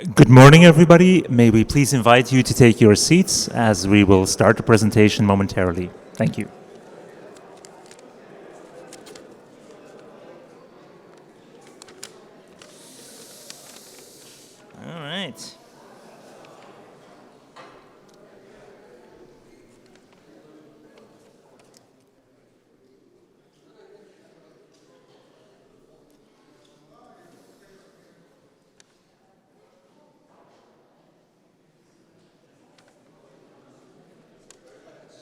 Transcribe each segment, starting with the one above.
Good morning, everybody. May we please invite you to take your seats as we will start the presentation momentarily. Thank you. All right.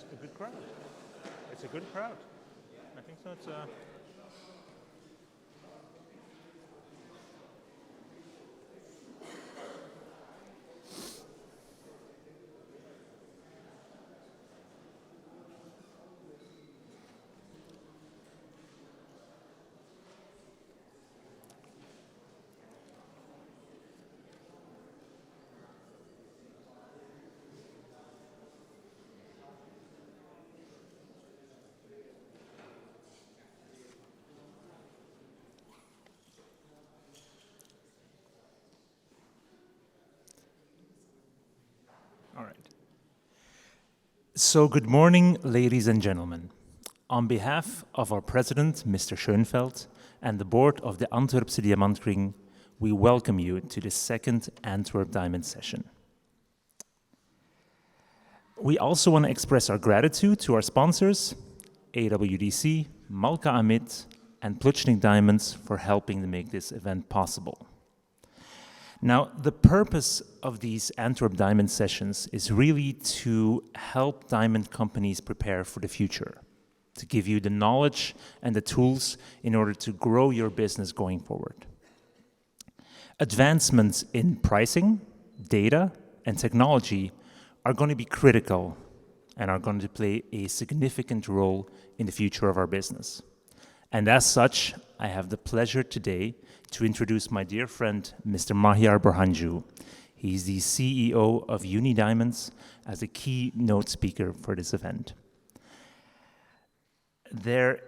It's a good crowd. It's a good crowd. I think so. All right. So, good morning, ladies and gentlemen. On behalf of our president, Mr. Schoenfeld, and the board of the Antwerp Diamond Ring, we welcome you to the second Antwerp Diamond Session. We also want to express our gratitude to our sponsors, AWDC, Malka Amit, and Plutchnik Diamonds for helping to make this event possible. Now, the purpose of these Antwerp Diamond Sessions is really to help diamond companies prepare for the future, to give you the knowledge and the tools in order to grow your business going forward. Advancements in pricing, data, and technology are going to be critical and are going to play a significant role in the future of our business. And as such, I have the pleasure today to introduce my dear friend, Mr. Mahiar Borhanjoo. He's the CEO of UNI Diamonds as a keynote speaker for this event. There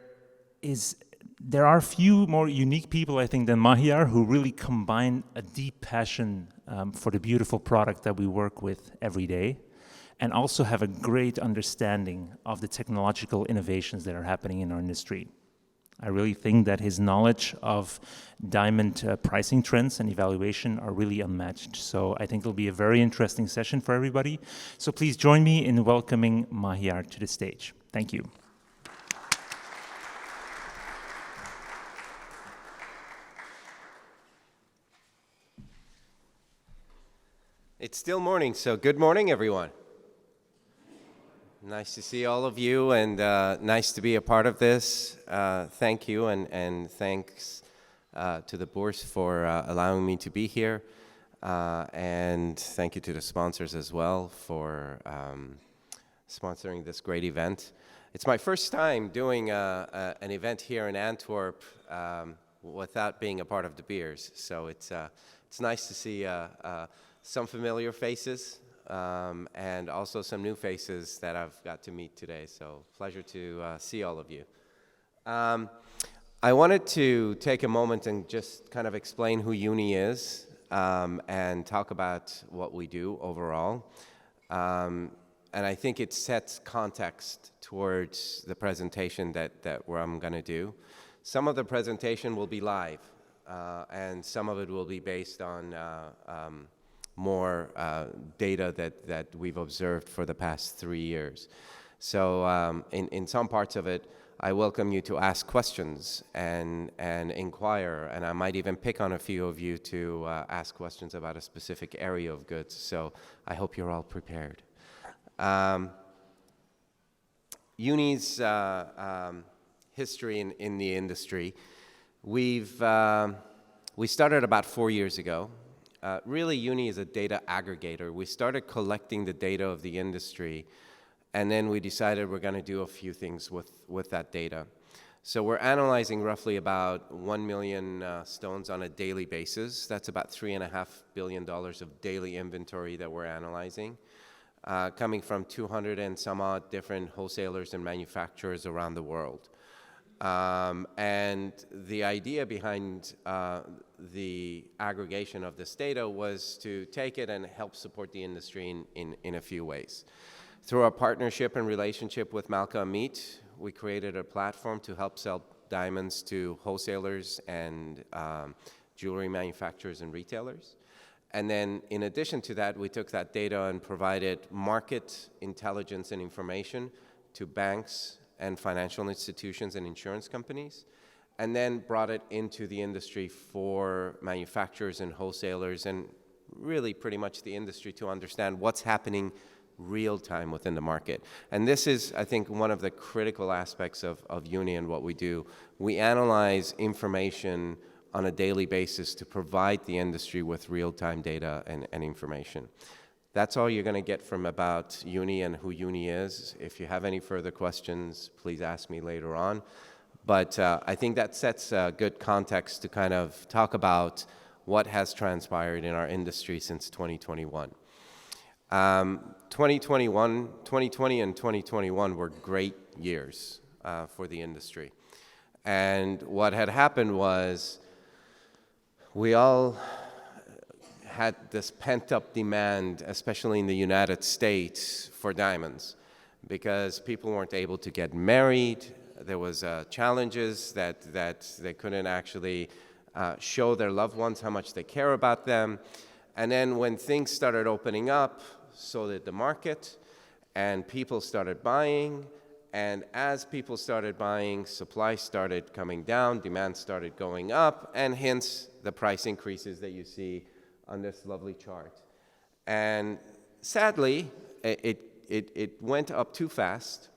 are few more unique people, I think, than Mahiar who really combine a deep passion for the beautiful product that we work with every day, and also have a great understanding of the technological innovations that are happening in our industry. I really think that his knowledge of diamond pricing trends and evaluation are really unmatched. So I think it'll be a very interesting session for everybody. So please join me in welcoming Mahiar to the stage. Thank you. It's still morning, so good morning, everyone. Nice to see all of you, and nice to be a part of this. Thank you, and thanks to the board for allowing me to be here. And thank you to the sponsors as well for sponsoring this great event. It's my first time doing an event here in Antwerp without being a part of the beers. So it's nice to see some familiar faces. And also some new faces that I've got to meet today. So pleasure to see all of you. I wanted to take a moment and just kind of explain who UNI is and talk about what we do overall. And I think it sets context towards the presentation that I'm going to do. Some of the presentation will be live, and some of it will be based on more data that we've observed for the past 3 years. So in some parts of it, I welcome you to ask questions and inquire, and I might even pick on a few of you to ask questions about a specific area of goods. So I hope you're all prepared. UNI's history in the industry, we started about 4 years ago. Really, UNI is a data aggregator. We started collecting the data of the industry, and then we decided we're going to do a few things with that data. So we're analyzing roughly about 1 million stones on a daily basis. That's about $3.5 billion of daily inventory that we're analyzing, coming from 200 and some odd different wholesalers and manufacturers around the world. And the idea behind the aggregation of this data was to take it and help support the industry in a few ways. Through our partnership and relationship with Malka Amit, we created a platform to help sell diamonds to wholesalers and jewelry manufacturers and retailers. And then in addition to that, we took that data and provided market intelligence and information to banks and financial institutions and insurance companies, and then brought it into the industry for manufacturers and wholesalers and really pretty much the industry to understand what's happening real time within the market. And this is, I think, one of the critical aspects of UNI and what we do. We analyze information on a daily basis to provide the industry with real-time data and information. That's all you're going to get from about UNI and who UNI is. If you have any further questions, please ask me later on. But I think that sets a good context to kind of talk about what has transpired in our industry since 2021. 2020 and 2021 were great years for the industry. And what had happened was we all had this pent-up demand, especially in the United States, for diamonds because people weren't able to get married. There was challenges that they couldn't actually show their loved ones how much they care about them. And then when things started opening up, so did the market, and people started buying. And as people started buying, supply started coming down, demand started going up, and hence the price increases that you see on this lovely chart. And sadly, it went up too fast,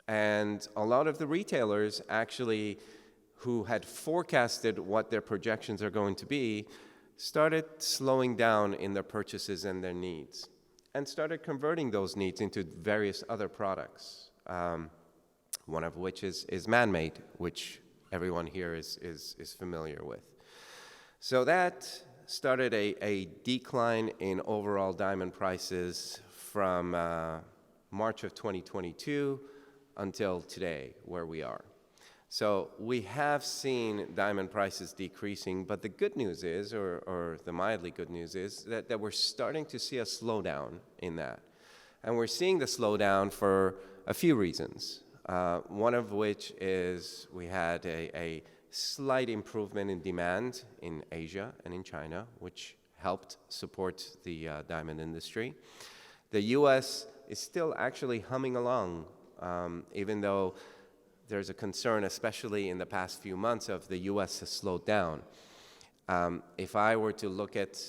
and a lot of the retailers actually who had forecasted what their projections are going to be started slowing down in their purchases and their needs, and started converting those needs into various other products. One of which is man-made, which everyone here is familiar with. So that started a decline in overall diamond prices from March of 2022 until today, where we are. So we have seen diamond prices decreasing, but the good news is, or the mildly good news is, that we're starting to see a slowdown in that. And we're seeing the slowdown for a few reasons. One of which is we had a slight improvement in demand in Asia and in China, which helped support the diamond industry. The US is still actually humming along, even though there's a concern, especially in the past few months, of the US has slowed down. If I were to look at,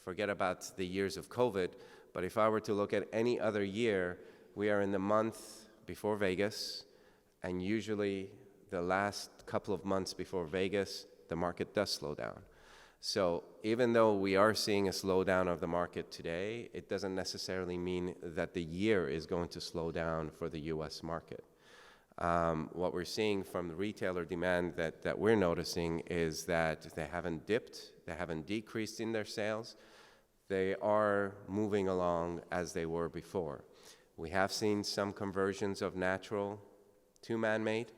forget about the years of COVID, but if I were to look at any other year, we are in the month before Vegas, and usually the last couple of months before Vegas, the market does slow down. So even though we are seeing a slowdown of the market today, it doesn't necessarily mean that the year is going to slow down for the US market. What we're seeing from the retailer demand that we're noticing is that they haven't dipped, they haven't decreased in their sales. They are moving along as they were before. We have seen some conversions of natural to man-made,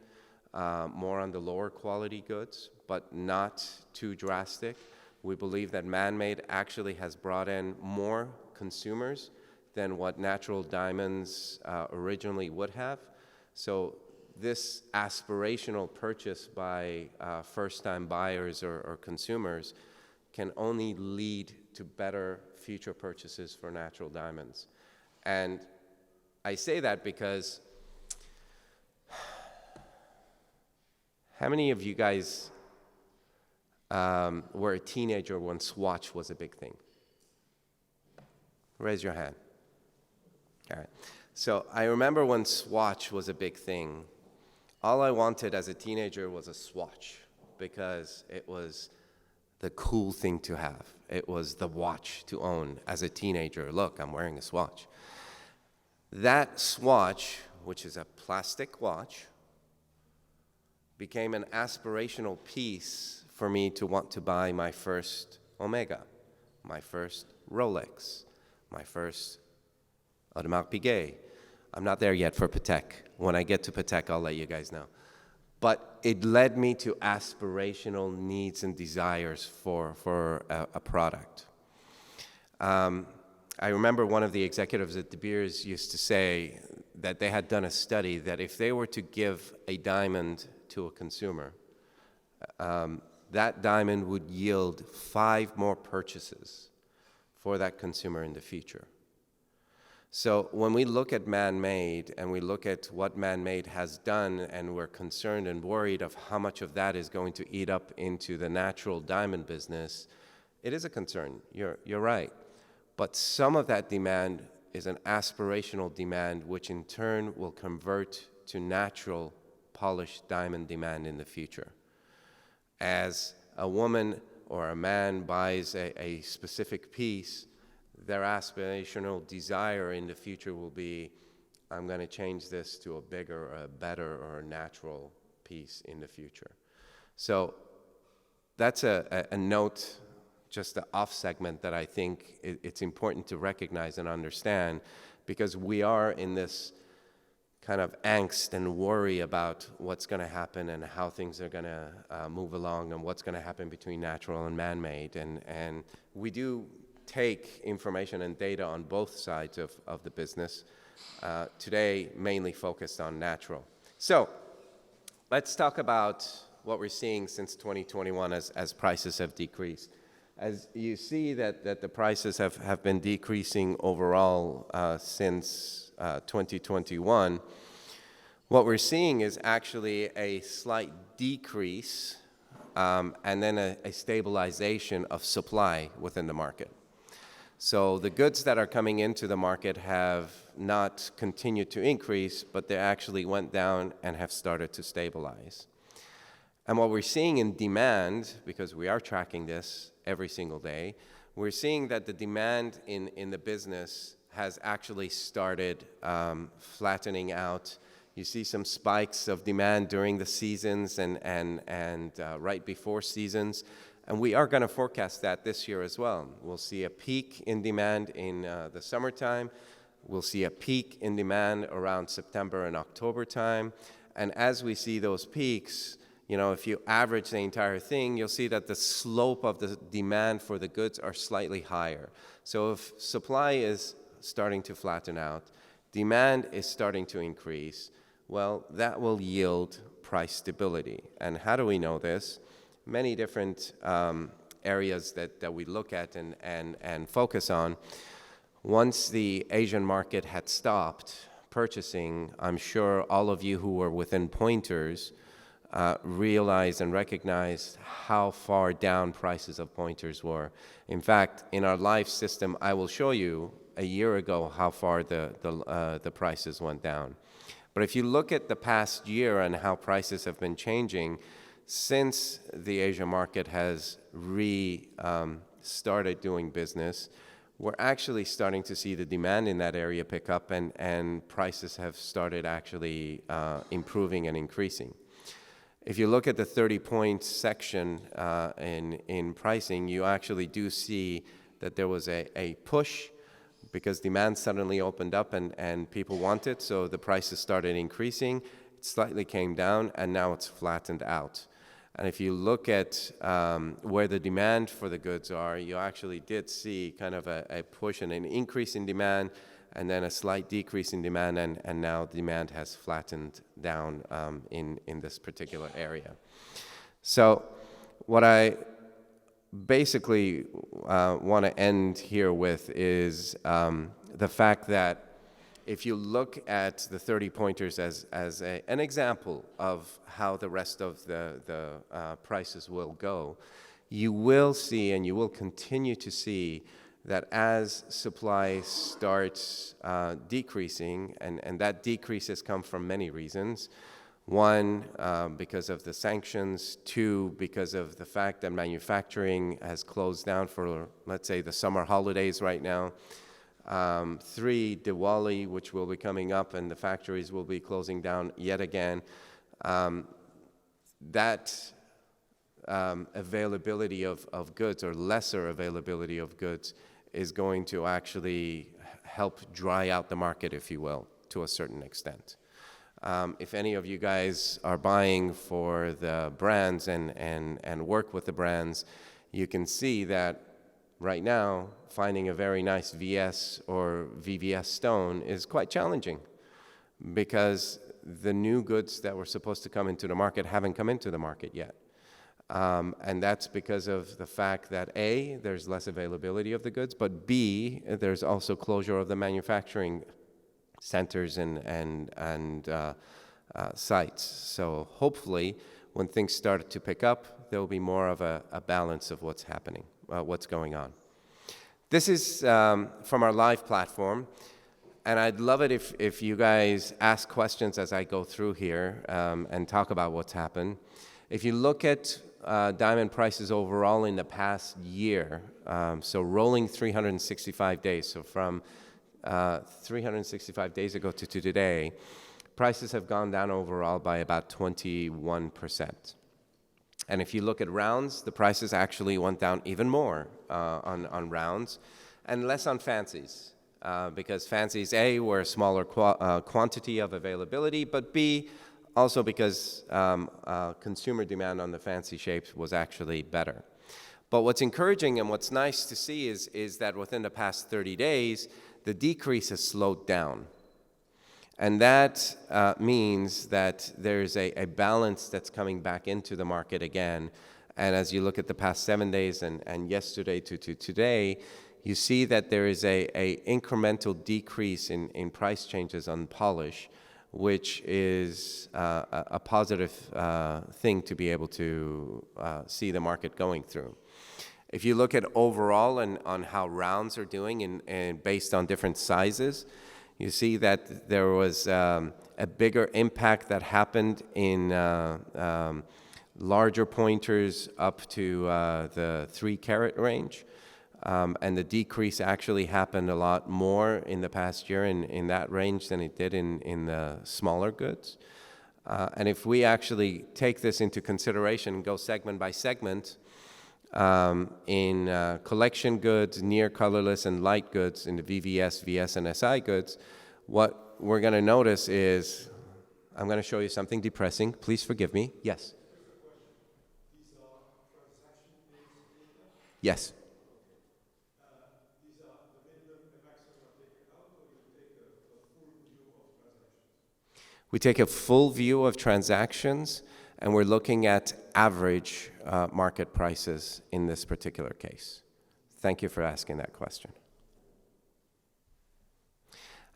more on the lower quality goods, but not too drastic. We believe that man-made actually has brought in more consumers than what natural diamonds originally would have. So this aspirational purchase by first-time buyers or consumers can only lead to better future purchases for natural diamonds. And I say that because how many of you guys were a teenager when Swatch was a big thing? Raise your hand. All right. So I remember when Swatch was a big thing, all I wanted as a teenager was a Swatch because it was the cool thing to have. It was the watch to own as a teenager. Look, I'm wearing a Swatch. That Swatch, which is a plastic watch, became an aspirational piece for me to want to buy my first Omega, my first Rolex, my first Audemars Piguet. I'm not there yet for Patek. When I get to Patek, I'll let you guys know. but it led me to aspirational needs and desires for a product. I remember one of the executives at De Beers used to say that they had done a study that if they were to give a diamond to a consumer, that diamond would yield 5 more purchases for that consumer in the future. So when we look at man-made and we look at what man-made has done, and we're concerned and worried of how much of that is going to eat up into the natural diamond business, it is a concern. You're right. But some of that demand is an aspirational demand, which in turn will convert to natural polished diamond demand in the future. As a woman or a man buys a specific piece, their aspirational desire in the future will be, I'm going to change this to a bigger, or a better, or a natural piece in the future. So that's a note, just the off segment that I think it's important to recognize and understand, because we are in this kind of angst and worry about what's going to happen and how things are going to move along and what's going to happen between natural and man-made. And we do take information and data on both sides of the business. Today, mainly focused on natural. So let's talk about what we're seeing since 2021 as prices have decreased. As you see that the prices have been decreasing overall since 2021, what we're seeing is actually a slight decrease and then a stabilization of supply within the market. So the goods that are coming into the market have not continued to increase, but they actually went down and have started to stabilize. And what we're seeing in demand, because we are tracking this every single day, we're seeing that the demand in the business has actually started flattening out. You see some spikes of demand during the seasons and right before seasons. And we are going to forecast that this year as well. We'll see a peak in demand in the summertime. We'll see a peak in demand around September and October time. And as we see those peaks, you know, if you average the entire thing, you'll see that the slope of the demand for the goods are slightly higher. So if supply is starting to flatten out, demand is starting to increase, well, that will yield price stability. And how do we know this? Many different areas that we look at and focus on. Once the Asian market had stopped purchasing, I'm sure all of you who were within pointers realized and recognized how far down prices of pointers were. In fact, in our live system, I will show you a year ago how far the prices went down. But if you look at the past year and how prices have been changing, since the Asia market has started doing business, we're actually starting to see the demand in that area pick up, and prices have started actually improving and increasing. If you look at the 30-point section in pricing, you actually do see that there was a push because demand suddenly opened up and people want it, so the prices started increasing. It slightly came down, and now it's flattened out. And if you look at where the demand for the goods are, you actually did see kind of a push and an increase in demand, and then a slight decrease in demand, and now demand has flattened down in this particular area. So what I basically want to end here with is the fact that if you look at the 30 pointers as an example of how the rest of the prices will go, you will see and you will continue to see that as supply starts decreasing, and that decrease has come from many reasons. One, because of the sanctions. Two, because of the fact that manufacturing has closed down for, let's say, the summer holidays right now. Three, Diwali, which will be coming up, and the factories will be closing down yet again. That availability of goods, or lesser availability of goods, is going to actually help dry out the market, if you will, to a certain extent. If any of you guys are buying for the brands and work with the brands, you can see that right now finding a very nice VS or VVS stone is quite challenging, because the new goods that were supposed to come into the market haven't come into the market yet. And that's because of the fact that A, there's less availability of the goods, but B, there's also closure of the manufacturing centers and sites. So hopefully, when things start to pick up, there will be more of a balance of what's happening, what's going on. This is from our live platform. And I'd love it if you guys ask questions as I go through here and talk about what's happened. If you look at diamond prices overall in the past year, so rolling 365 days, so from 365 days ago to today, prices have gone down overall by about 21%. And if you look at rounds, the prices actually went down even more on rounds and less on fancies. Because fancies, A, were a smaller quantity of availability, but B, also because consumer demand on the fancy shapes was actually better. But what's encouraging and what's nice to see is that within the past 30 days, the decrease has slowed down. And that means that there's a balance that's coming back into the market again. And as you look at the past 7 days and yesterday to today, you see that there is a incremental decrease in price changes on polish, which is a positive thing to be able to see the market going through. If you look at overall and on how rounds are doing and based on different sizes, you see that there was a bigger impact that happened in larger pointers up to the 3-carat range. And the decrease actually happened a lot more in the past year in that range than it did in the smaller goods. And if we actually take this into consideration and go segment by segment, in collection goods, near colorless and light goods, in the VVS, VS, and SI goods, what we're going to notice is, I'm going to show you something depressing. Please forgive me. Yes? Yes. We take a full view of transactions, and we're looking at average market prices in this particular case. Thank you for asking that question.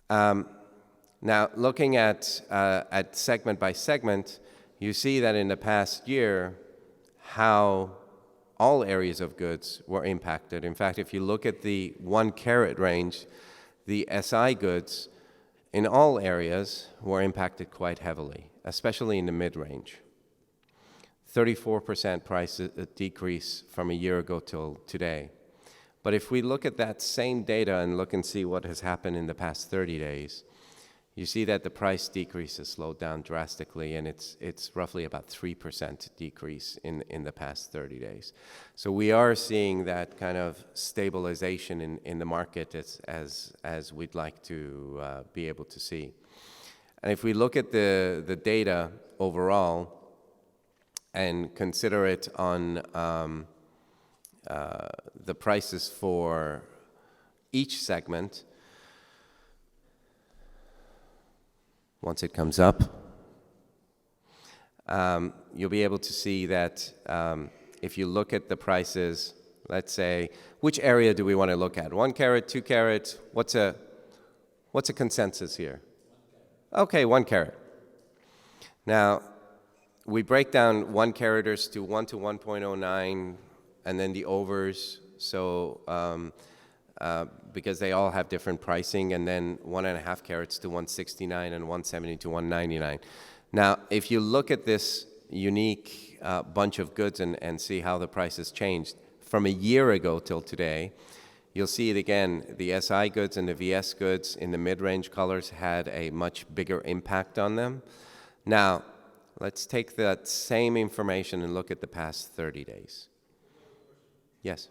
Now, looking at segment by segment, you see that in the past year, how all areas of goods were impacted. In fact, if you look at the 1-carat range, the SI goods in all areas were impacted quite heavily, especially in the mid-range. 34% price decrease from a year ago till today. But if we look at that same data and look and see what has happened in the past 30 days, you see that the price decrease has slowed down drastically, and it's roughly about 3% decrease in the past 30 days. So we are seeing that kind of stabilization in the market as we'd like to be able to see. And if we look at the data overall and consider it on the prices for each segment, once it comes up, you'll be able to see that if you look at the prices, let's say, which area do we want to look at? 1-carat, 2-carat? What's a consensus here? Okay, 1-carat. Now, we break down 1-caraters to 1 to 1.09, and then the overs. So because they all have different pricing, and then 1.5 carats to 169 and 170 to 199. Now, if you look at this unique bunch of goods and see how the prices changed from a year ago till today, you'll see it again. The SI goods and the VS goods in the mid-range colors had a much bigger impact on them. Now, let's take that same information and look at the past 30 days. Yes?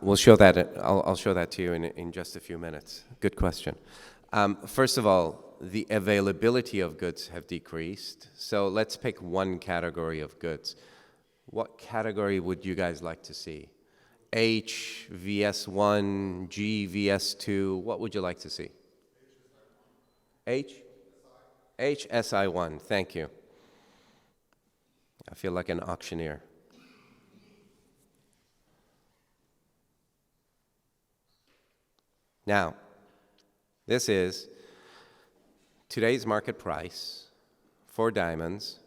We'll show that. I'll show that to you in just a few minutes. Good question. First of all, the availability of goods have decreased. So let's pick one category of goods. What category would you guys like to see? H, VS1, G, VS2. What would you like to see? H? HSI1. Thank you. I feel like an auctioneer. Now, this is today's market price for diamonds,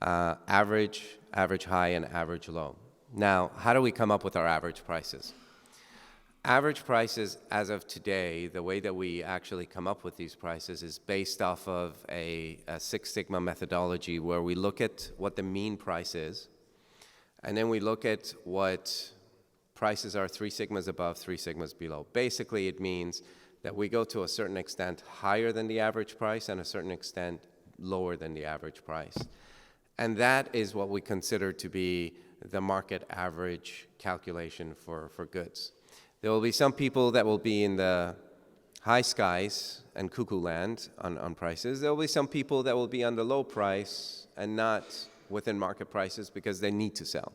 average high, and average low. Now, how do we come up with our average prices? Average prices as of today, the way that we actually come up with these prices is based off of a Six Sigma methodology where we look at what the mean price is, and then we look at what prices are 3 sigmas above, 3 sigmas below. Basically, it means that we go to a certain extent higher than the average price and a certain extent lower than the average price. And that is what we consider to be the market average calculation for goods. There will be some people that will be in the high skies and cuckoo land on prices. There will be some people that will be on the low price and not within market prices because they need to sell.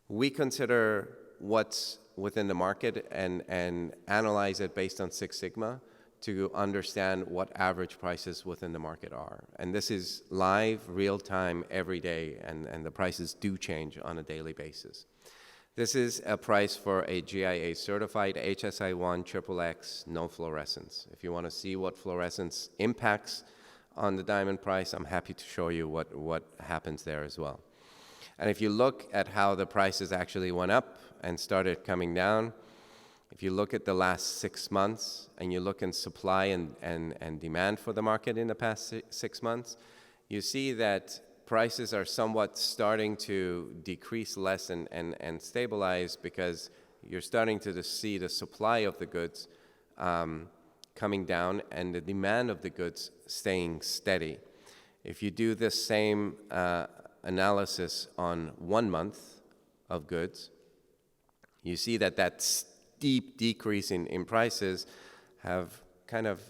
We consider what's within the market and analyze it based on Six Sigma to understand what average prices within the market are. And this is live, real time, every day, and the prices do change on a daily basis. This is a price for a GIA certified HSI1 XXX, no fluorescence. If you want to see what fluorescence impacts on the diamond price, I'm happy to show you what happens there as well. And if you look at how the prices actually went up and started coming down, if you look at the last 6 months and you look in supply and demand for the market in the past 6 months, you see that prices are somewhat starting to decrease less and stabilize because you're starting to see the supply of the goods coming down and the demand of the goods staying steady. If you do the same analysis on 1 month of goods, you see that steep decrease in prices have kind of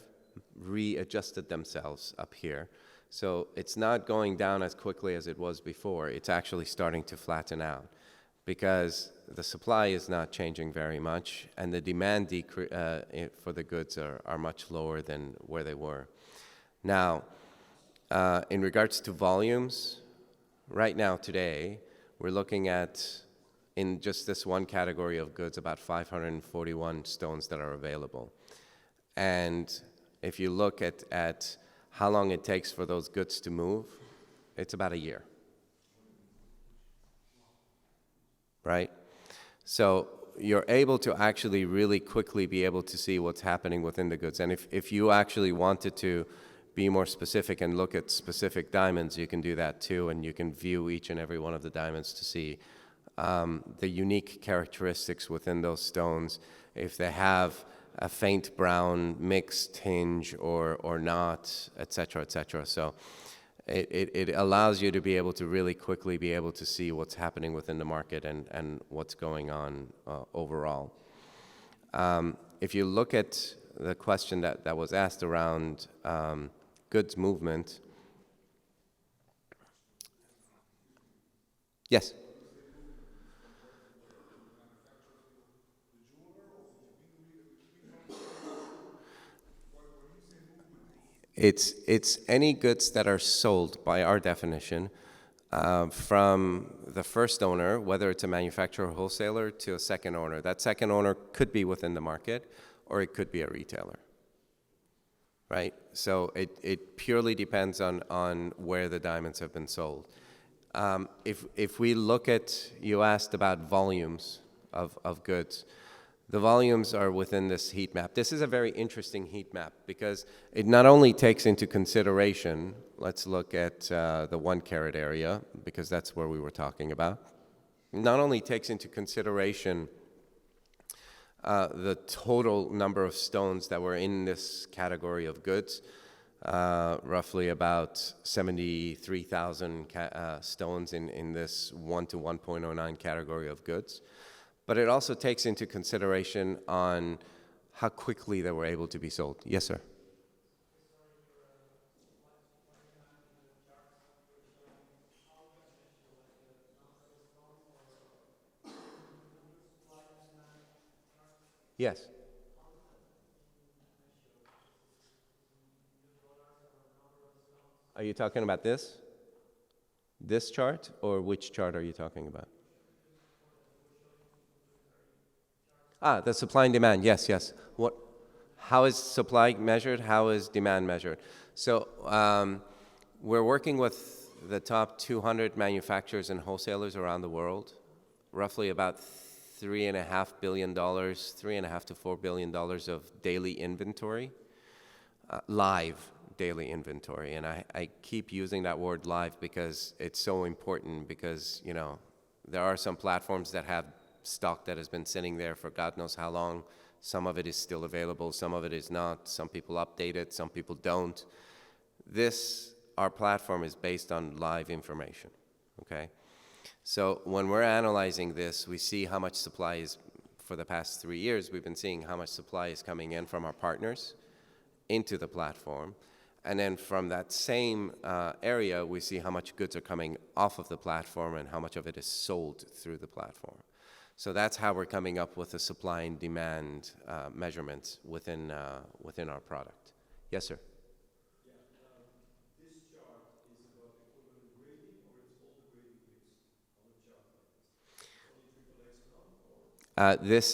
readjusted themselves up here. So it's not going down as quickly as it was before. It's actually starting to flatten out because the supply is not changing very much and the demand for the goods are much lower than where they were. Now, in regards to volumes, right now today, we're looking at, in just this one category of goods, about 541 stones that are available. And if you look at how long it takes for those goods to move, it's about a year. Right? So you're able to actually really quickly be able to see what's happening within the goods. And if you actually wanted to be more specific and look at specific diamonds, you can do that too, and you can view each and every one of the diamonds to see the unique characteristics within those stones, if they have a faint brown mixed tinge or not, etc., etc. So it allows you to be able to really quickly be able to see what's happening within the market and what's going on overall. If you look at the question that was asked around goods movement, yes? It's any goods that are sold by our definition from the first owner, whether it's a manufacturer or wholesaler, to a second owner. That second owner could be within the market or it could be a retailer, right? So it purely depends on where the diamonds have been sold. If we look at, you asked about volumes of goods. The volumes are within this heat map. This is a very interesting heat map because it not only takes into consideration, let's look at the 1 carat area because that's where we were talking about. It not only takes into consideration the total number of stones that were in this category of goods, roughly about 73,000 stones in this 1 to 1.09 category of goods. But it also takes into consideration on how quickly they were able to be sold. Yes, sir. Yes. Are you talking about this? This chart, or which chart are you talking about? Ah, the supply and demand. Yes, yes. What? How is supply measured? How is demand measured? So we're working with the top 200 manufacturers and wholesalers around the world, roughly about $3.5 billion, $3.5 to $4 billion of daily inventory, live daily inventory. And I keep using that word live because it's so important, because, you know, there are some platforms that have stock that has been sitting there for God knows how long. Some of it is still available, some of it is not. Some people update it, some people don't. Our platform is based on live information, okay? So when we're analyzing this, we see how much supply is, for the past 3 years, we've been seeing how much supply is coming in from our partners into the platform. And then from that same area, we see how much goods are coming off of the platform and how much of it is sold through the platform. So that's how we're coming up with the supply and demand measurements within our product. Yes, sir? This chart is about equivalent grading, or it's all the grading mixed on a chart like this? Only triple X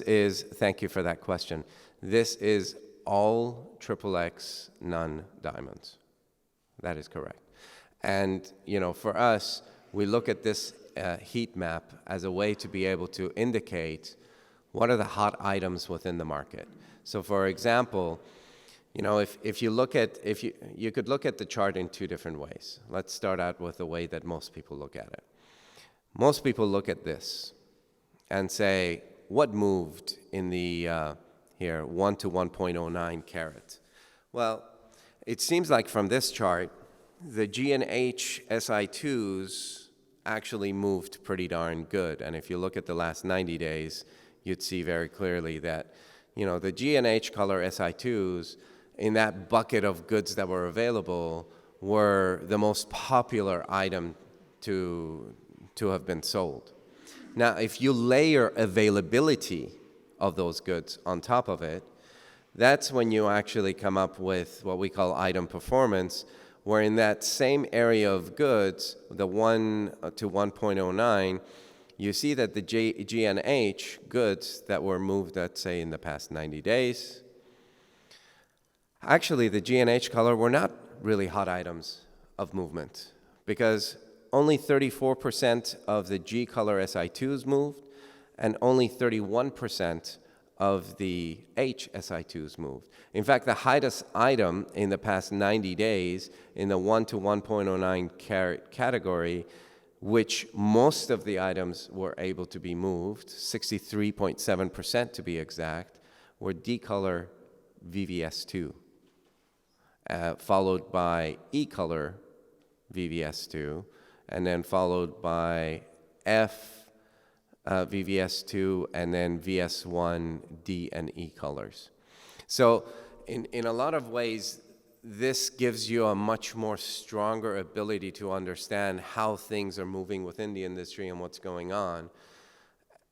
none, or? Thank you for that question. This is all XXX non-diamonds. That is correct. And, you know, for us, we look at this heat map as a way to be able to indicate what are the hot items within the market. So, for example, you know, if you could look at the chart in two different ways. Let's start out with the way that most people look at it. Most people look at this and say, what moved in the here 1 to 1.09 carat? Well, it seems like from this chart, the G and H SI2s actually moved pretty darn good. And if you look at the last 90 days, you'd see very clearly that, you know, the G and H color SI2s in that bucket of goods that were available were the most popular item to have been sold. Now, if you layer availability of those goods on top of it, that's when you actually come up with what we call item performance, where in that same area of goods, the 1 to 1.09, you see that the G and H goods that were moved, let's say, in the past 90 days, actually the G and H color were not really hot items of movement, because only 34% of the G color SI2s moved, and only 31% of the H SI2s moved. In fact, the hottest item in the past 90 days in the 1 to 1.09 carat category, which most of the items were able to be moved, 63.7% to be exact, were D-color VVS2, followed by E-color VVS2, and then followed by F VVS2, and then VS1, D, and E colors. So in a lot of ways, this gives you a much more stronger ability to understand how things are moving within the industry and what's going on.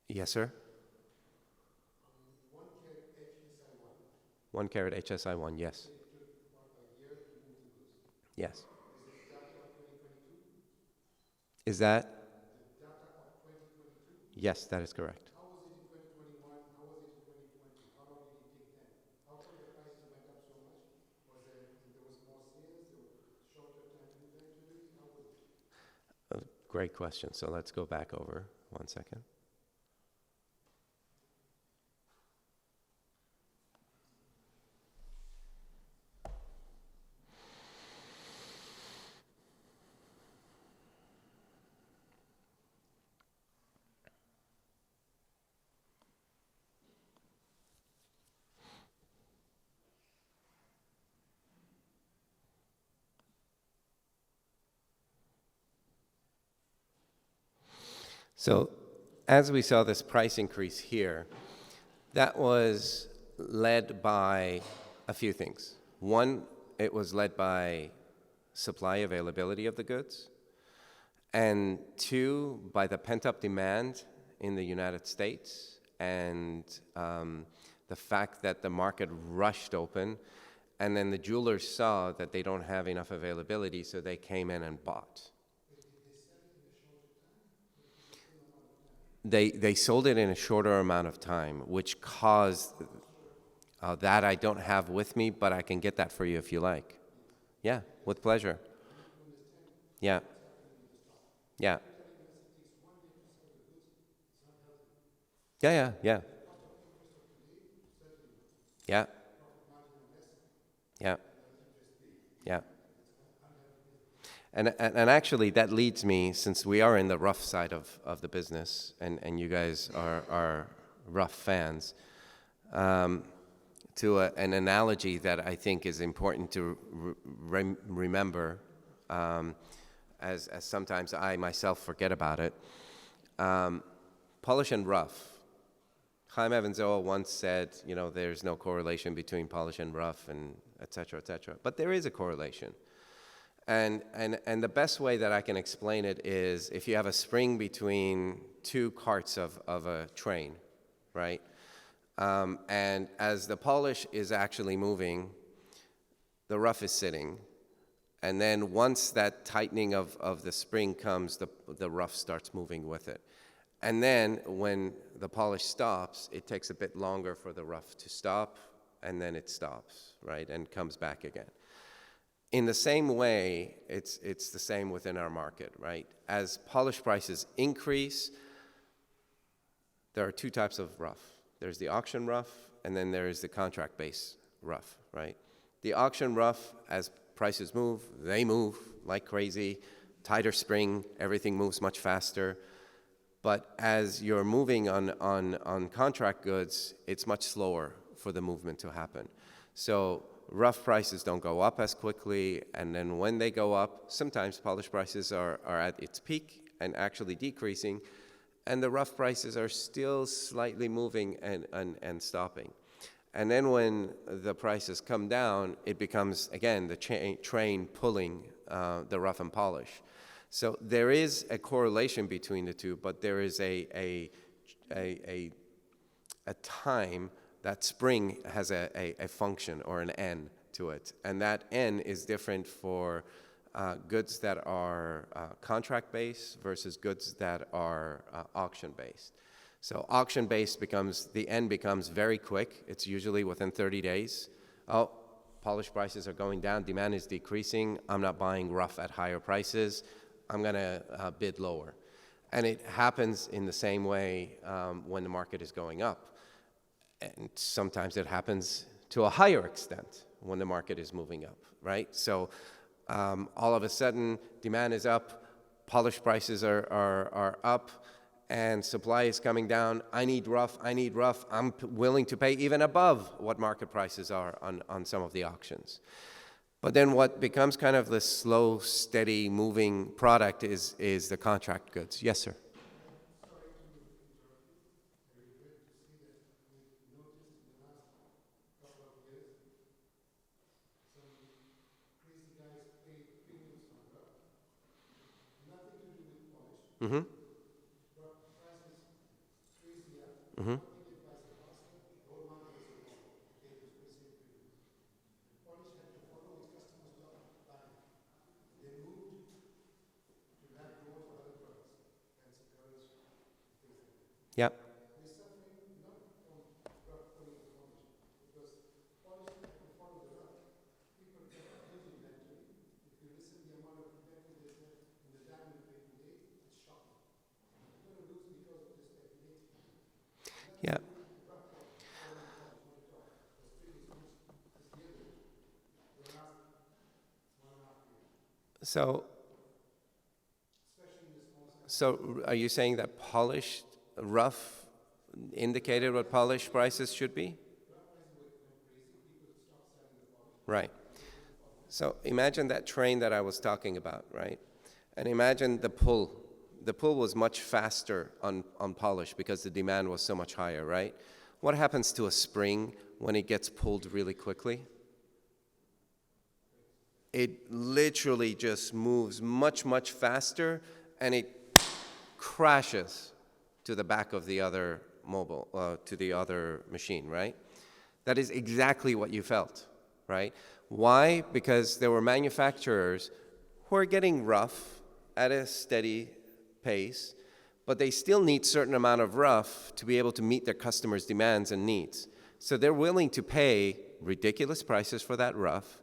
Yes, sir? 1 carat HSI1. 1 carat HSI1, yes. It took a year to move the goods. Yes. Is this data of 2022? Is that? The data of 2022? Yes, that is correct. How was it in 2021? How was it in 2020? How long did it take then? How come the prices went up so much? There was more sales? There were shorter time inventories? How was it? Great question. So let's go back over 1 second. So as we saw this price increase here, that was led by a few things. One, it was led by supply availability of the goods, and two, by the pent-up demand in the United States, and the fact that the market rushed open, and then the jewelers saw that they don't have enough availability, so they came in and bought. They sold it in a shorter amount of time, which caused that I don't have with me, but I can get that for you if you like. Yeah, with pleasure. Yeah. Yeah. Yeah, yeah, yeah. Yeah. Yeah. Yeah. And actually, that leads me, since we are in the rough side of the business, and you guys are rough fans, to an analogy that I think is important to remember, as sometimes I myself forget about it. Polish and rough. Chaim Evanzoa once said, there's no correlation between polish and rough, and et cetera, but there is a correlation. And the best way that I can explain it is if you have a spring between two carts of a train, right? And as the polish is actually moving, the rough is sitting. And then once that tightening of the spring comes, the rough starts moving with it. And then when the polish stops, it takes a bit longer for the rough to stop, and then it stops, right, and comes back again. In the same way, it's the same within our market, right? As polish prices increase, there are two types of rough. There's the auction rough, and then there is the contract-based rough, right? The auction rough, as prices move, they move like crazy, tighter spring, everything moves much faster. But as you're moving on contract goods, it's much slower for the movement to happen. So rough prices don't go up as quickly, and then when they go up, sometimes polish prices are at its peak and actually decreasing, and the rough prices are still slightly moving and stopping. And then when the prices come down, it becomes, again, the train pulling the rough and polish. So there is a correlation between the two, but there is a time that spring has a function or an N to it. And that N is different for goods that are contract-based versus goods that are auction-based. So auction-based the N becomes very quick. It's usually within 30 days. Oh, polish prices are going down, demand is decreasing, I'm not buying rough at higher prices, I'm going to bid lower. And it happens in the same way when the market is going up. And sometimes it happens to a higher extent when the market is moving up, right? So all of a sudden, demand is up, polish prices are up, and supply is coming down. I need rough. I'm willing to pay even above what market prices are on some of the auctions. But then what becomes kind of the slow, steady, moving product is the contract goods. Yes, sir? Sorry to interrupt you. I regret to see that we noticed in the last couple of years some crazy guys pay premiums on rough. Nothing to do with polish. Mm-hmm. Rough prices crazy up. Mm-hmm. One thing price the faster, the whole market is against it. They pay those same premiums. And polish had to follow its customers stopped buying. They moved to lab grown for other products, fancy colors, things like that. Yep. We're suffering not from rough pulling the polish, because polish had to follow the rough. People get a huge inventory. If you listen to the amount of inventory they said in the diamond trade today, it's shocking. You're going to lose because of this speculation. Yeah. Rough following polish, not at all. The spring is almost this the other way. The last 1.5 years, So especially in the small size. So are you saying that polished, rough, indicated what polished prices should be? Right. So imagine that train that I was talking about, right? And imagine the pull the pull was much faster on polish because the demand was so much higher, right? What happens to a spring when it gets pulled really quickly? It literally just moves much, much faster, and it crashes to the back of the other to the other machine, right? That is exactly what you felt, right? Why? Because there were manufacturers who are getting rough at a steady pace, but they still need a certain amount of rough to be able to meet their customers' demands and needs. So they're willing to pay ridiculous prices for that rough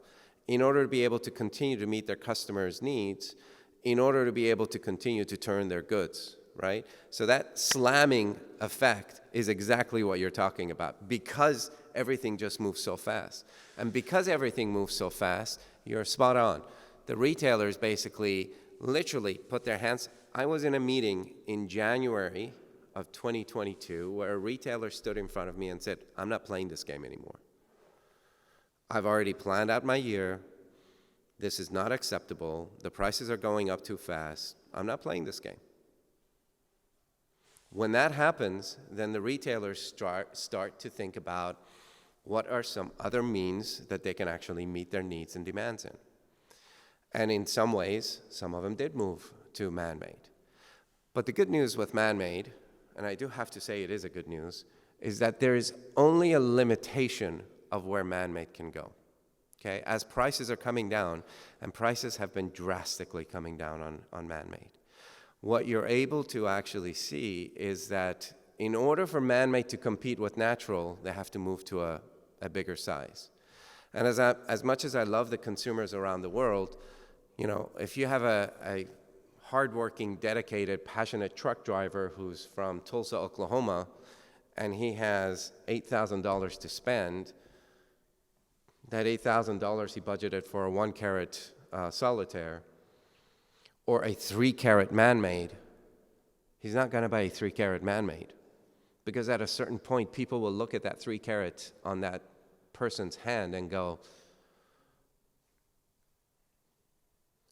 in order to be able to continue to meet their customers' needs, in order to be able to continue to turn their goods, right? So that slamming effect is exactly what you're talking about, because everything just moves so fast. And because everything moves so fast, you're spot on. The retailers basically literally put their hands. I was in a meeting in January of 2022 where a retailer stood in front of me and said, I'm not playing this game anymore. I've already planned out my year. This is not acceptable. The prices are going up too fast. I'm not playing this game. When that happens, then the retailers start to think about what are some other means that they can actually meet their needs and demands in. And in some ways, some of them did move to man-made. But the good news with man-made, and I do have to say it is a good news, is that there is only a limitation of where man-made can go. Okay? As prices are coming down, and prices have been drastically coming down on man-made, what you're able to actually see is that in order for man-made to compete with natural, they have to move to a bigger size. And as much as I love the consumers around the world, you know, if you have a hardworking, dedicated, passionate truck driver who's from Tulsa, Oklahoma, and he has $8,000 to spend, that $8,000 he budgeted for a 1-carat solitaire or a 3-carat man-made, he's not going to buy a 3-carat man-made, because at a certain point, people will look at that 3-carat on that person's hand and go,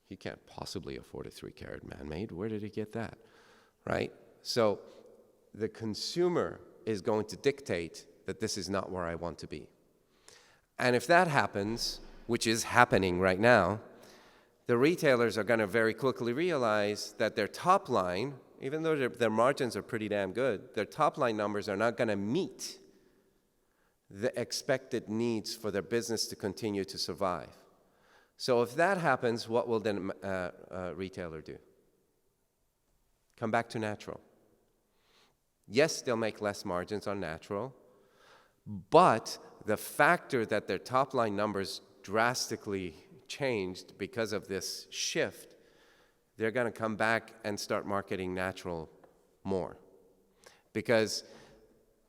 he can't possibly afford a 3-carat man-made. Where did he get that? Right? So the consumer is going to dictate that this is not where I want to be. And if that happens, which is happening right now, the retailers are going to very quickly realize that their top line, even though their margins are pretty damn good, their top line numbers are not going to meet the expected needs for their business to continue to survive. So if that happens, what will then a retailer do? Come back to natural. Yes, they'll make less margins on natural, but the factor that their top line numbers drastically changed because of this shift, they're going to come back and start marketing natural more. Because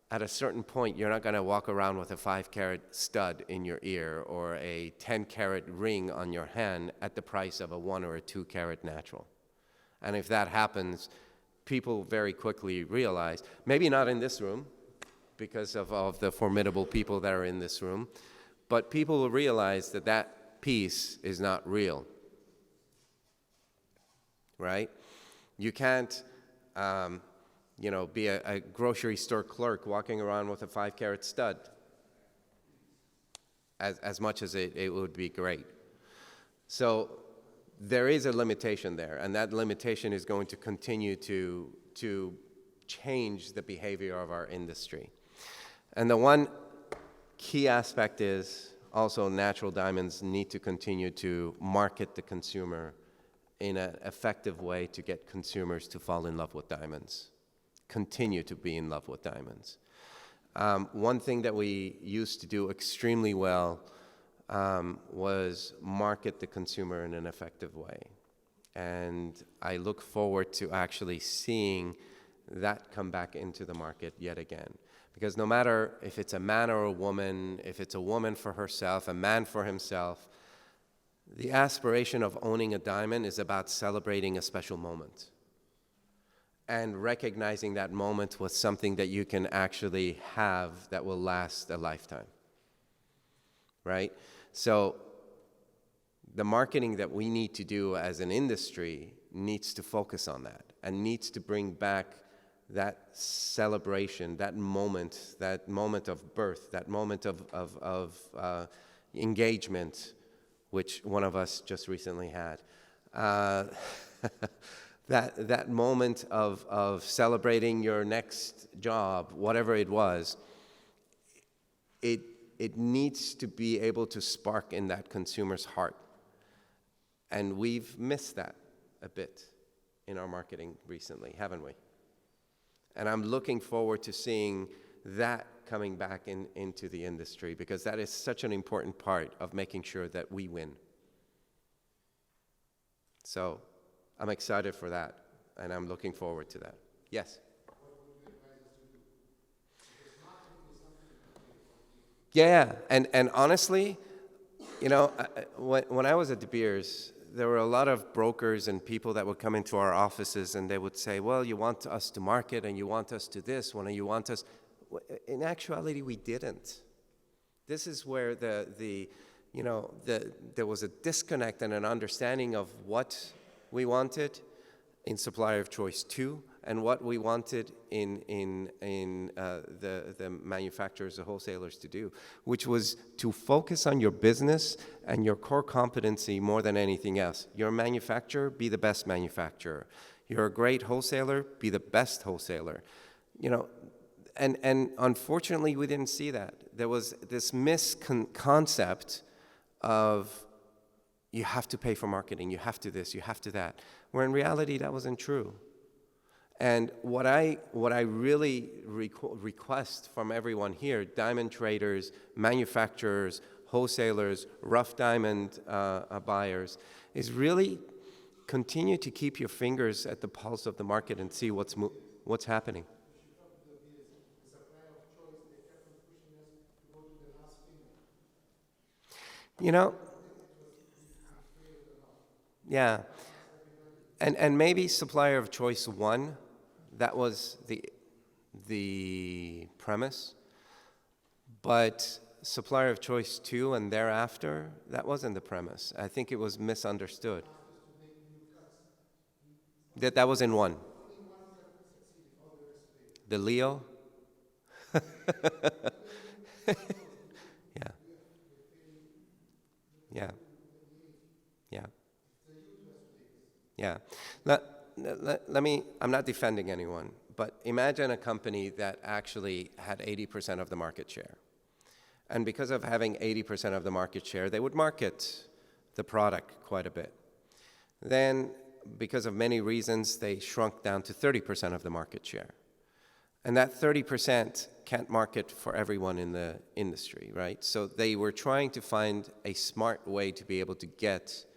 at a certain point, you're not going to walk around with a 5-carat stud in your ear or a 10-carat ring on your hand at the price of a 1 or a 2-carat natural. And if that happens, people very quickly realize, maybe not in this room, because of the formidable people that are in this room, but people will realize that that piece is not real, right? You can't, be a grocery store clerk walking around with a 5-carat stud, as much as it would be great. So there is a limitation there, and that limitation is going to continue to change the behavior of our industry. And the one key aspect is also natural diamonds need to continue to market the consumer in an effective way to get consumers to fall in love with diamonds, continue to be in love with diamonds. One thing that we used to do extremely well was market the consumer in an effective way. And I look forward to actually seeing that come back into the market yet again. Because no matter if it's a man or a woman, if it's a woman for herself, a man for himself, the aspiration of owning a diamond is about celebrating a special moment and recognizing that moment with something that you can actually have that will last a lifetime, right? So the marketing that we need to do as an industry needs to focus on that and needs to bring back that celebration, that moment of birth, that moment of engagement, which one of us just recently had. That moment of celebrating your next job, whatever it was, it needs to be able to spark in that consumer's heart. And we've missed that a bit in our marketing recently, haven't we? And I'm looking forward to seeing that coming back into the industry, because that is such an important part of making sure that we win. So I'm excited for that, and I'm looking forward to that. Yes? Yeah, and honestly, you know, when I was at De Beers, there were a lot of brokers and people that would come into our offices and they would say, well, you want us to market and you want us to this, when you want us. In actuality, we didn't. This is where there was a disconnect and an understanding of what we wanted in supplier of choice 2 and what we wanted in the manufacturers, the wholesalers to do, which was to focus on your business and your core competency more than anything else. You're a manufacturer, be the best manufacturer. You're a great wholesaler, be the best wholesaler. You know, and unfortunately, we didn't see that. There was this misconcept of you have to pay for marketing, you have to this, you have to that, where in reality that wasn't true. And what I really request from everyone here, diamond traders, manufacturers, wholesalers, rough diamond buyers, is really continue to keep your fingers at the pulse of the market and see what's happening. You know, yeah, and maybe supplier of choice 1, that was the premise, but supplier of choice 2 and thereafter, that wasn't the premise. I think it was misunderstood. That was in 1. The Leo? Yeah. Yeah. Yeah. Yeah. Let me, I'm not defending anyone, but imagine a company that actually had 80% of the market share. And because of having 80% of the market share, they would market the product quite a bit. Then, because of many reasons, they shrunk down to 30% of the market share. And that 30% can't market for everyone in the industry, right? So they were trying to find a smart way to be able to get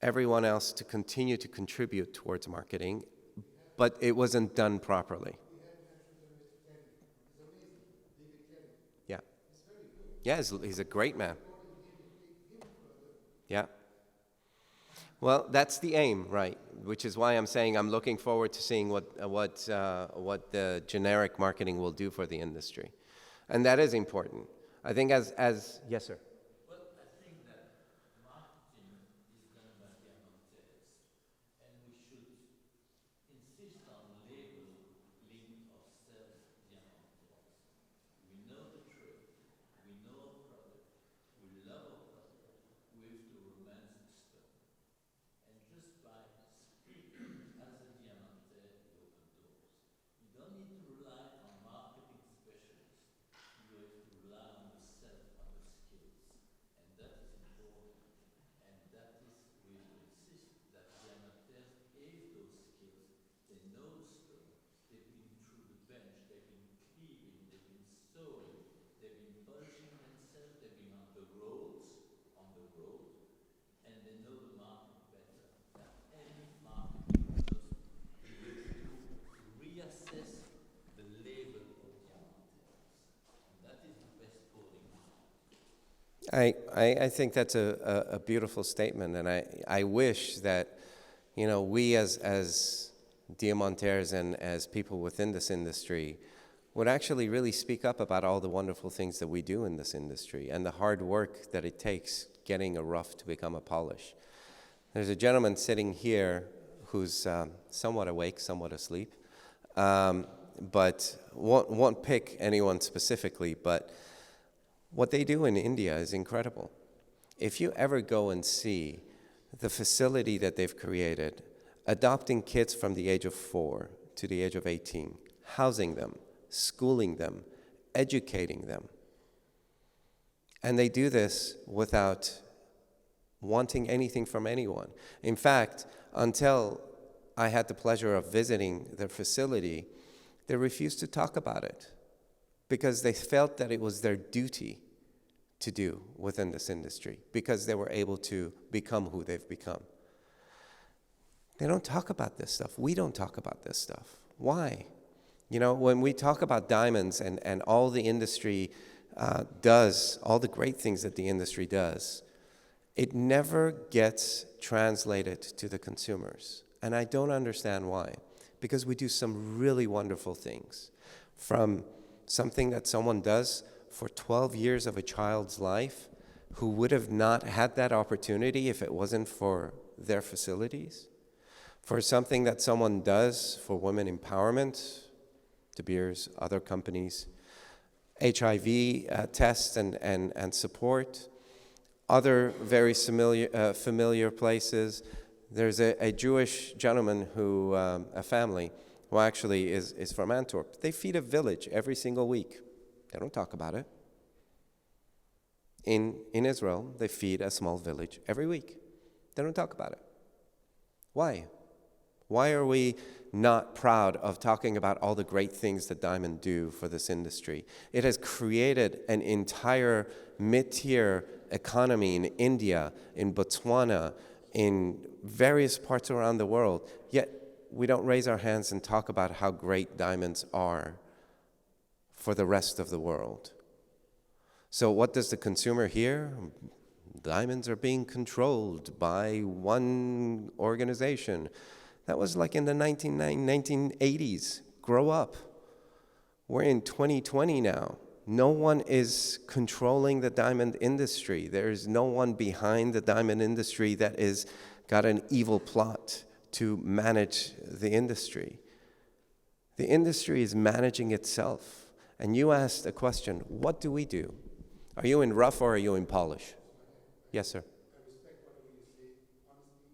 everyone else to continue to contribute towards marketing, but it wasn't done properly. Yeah. Yeah, he's a great man. Yeah. Well, that's the aim, right? Which is why I'm saying I'm looking forward to seeing what the generic marketing will do for the industry, and that is important. I think as yes, sir. Well, I think that marketing is done by diamanteurs, and we should insist on label link ourselves diamanteurs. We know the trade, we know our product, we love our product, we have to romance the stone. And just by as a diamanteur, you open doors. You don't need to rely on marketing specialists. You have to rely on yourself, on your skills. And that is important. And that is, we have to insist that diamanteurs have those skills. They know the stone. They've been through the bench. They've been cleaving. They've been sewing. They've been polishing themselves. They've been on the road, and they know the market better than any marketing person. We have to reassess the label of diamanteurs. And that is the best calling now. I think that's a beautiful statement, and I wish that, you know, we as diamanteurs and as people within this industry would actually really speak up about all the wonderful things that we do in this industry and the hard work that it takes getting a rough to become a polish. There's a gentleman sitting here who's somewhat awake, somewhat asleep, but won't pick anyone specifically, but what they do in India is incredible. If you ever go and see the facility that they've created, adopting kids from the age of 4 to the age of 18, housing them, schooling them, educating them. And they do this without wanting anything from anyone. In fact, until I had the pleasure of visiting their facility, they refused to talk about it because they felt that it was their duty to do within this industry because they were able to become who they've become. They don't talk about this stuff. We don't talk about this stuff. Why? You know, when we talk about diamonds and all the industry does, all the great things that the industry does, it never gets translated to the consumers. And I don't understand why. Because we do some really wonderful things. From something that someone does for 12 years of a child's life who would have not had that opportunity if it wasn't for their facilities, for something that someone does for women empowerment, De Beers, other companies, HIV tests and support, other very familiar places. There's a Jewish gentleman who, a family, who actually is from Antwerp. They feed a village every single week. They don't talk about it. In Israel, they feed a small village every week. They don't talk about it. Why? Why are we not proud of talking about all the great things that diamond do for this industry? It has created an entire mid-tier economy in India, in Botswana, in various parts around the world, yet we don't raise our hands and talk about how great diamonds are for the rest of the world. So what does the consumer hear? Diamonds are being controlled by one organization. That was like in the 1980s. Grow up. We're in 2020 now. No one is controlling the diamond industry. There is no one behind the diamond industry that is got an evil plot to manage the industry. The industry is managing itself. And you asked a question, what do we do? Are you in rough or are you in polish? Yes, sir. I respect whatever you say. Honestly,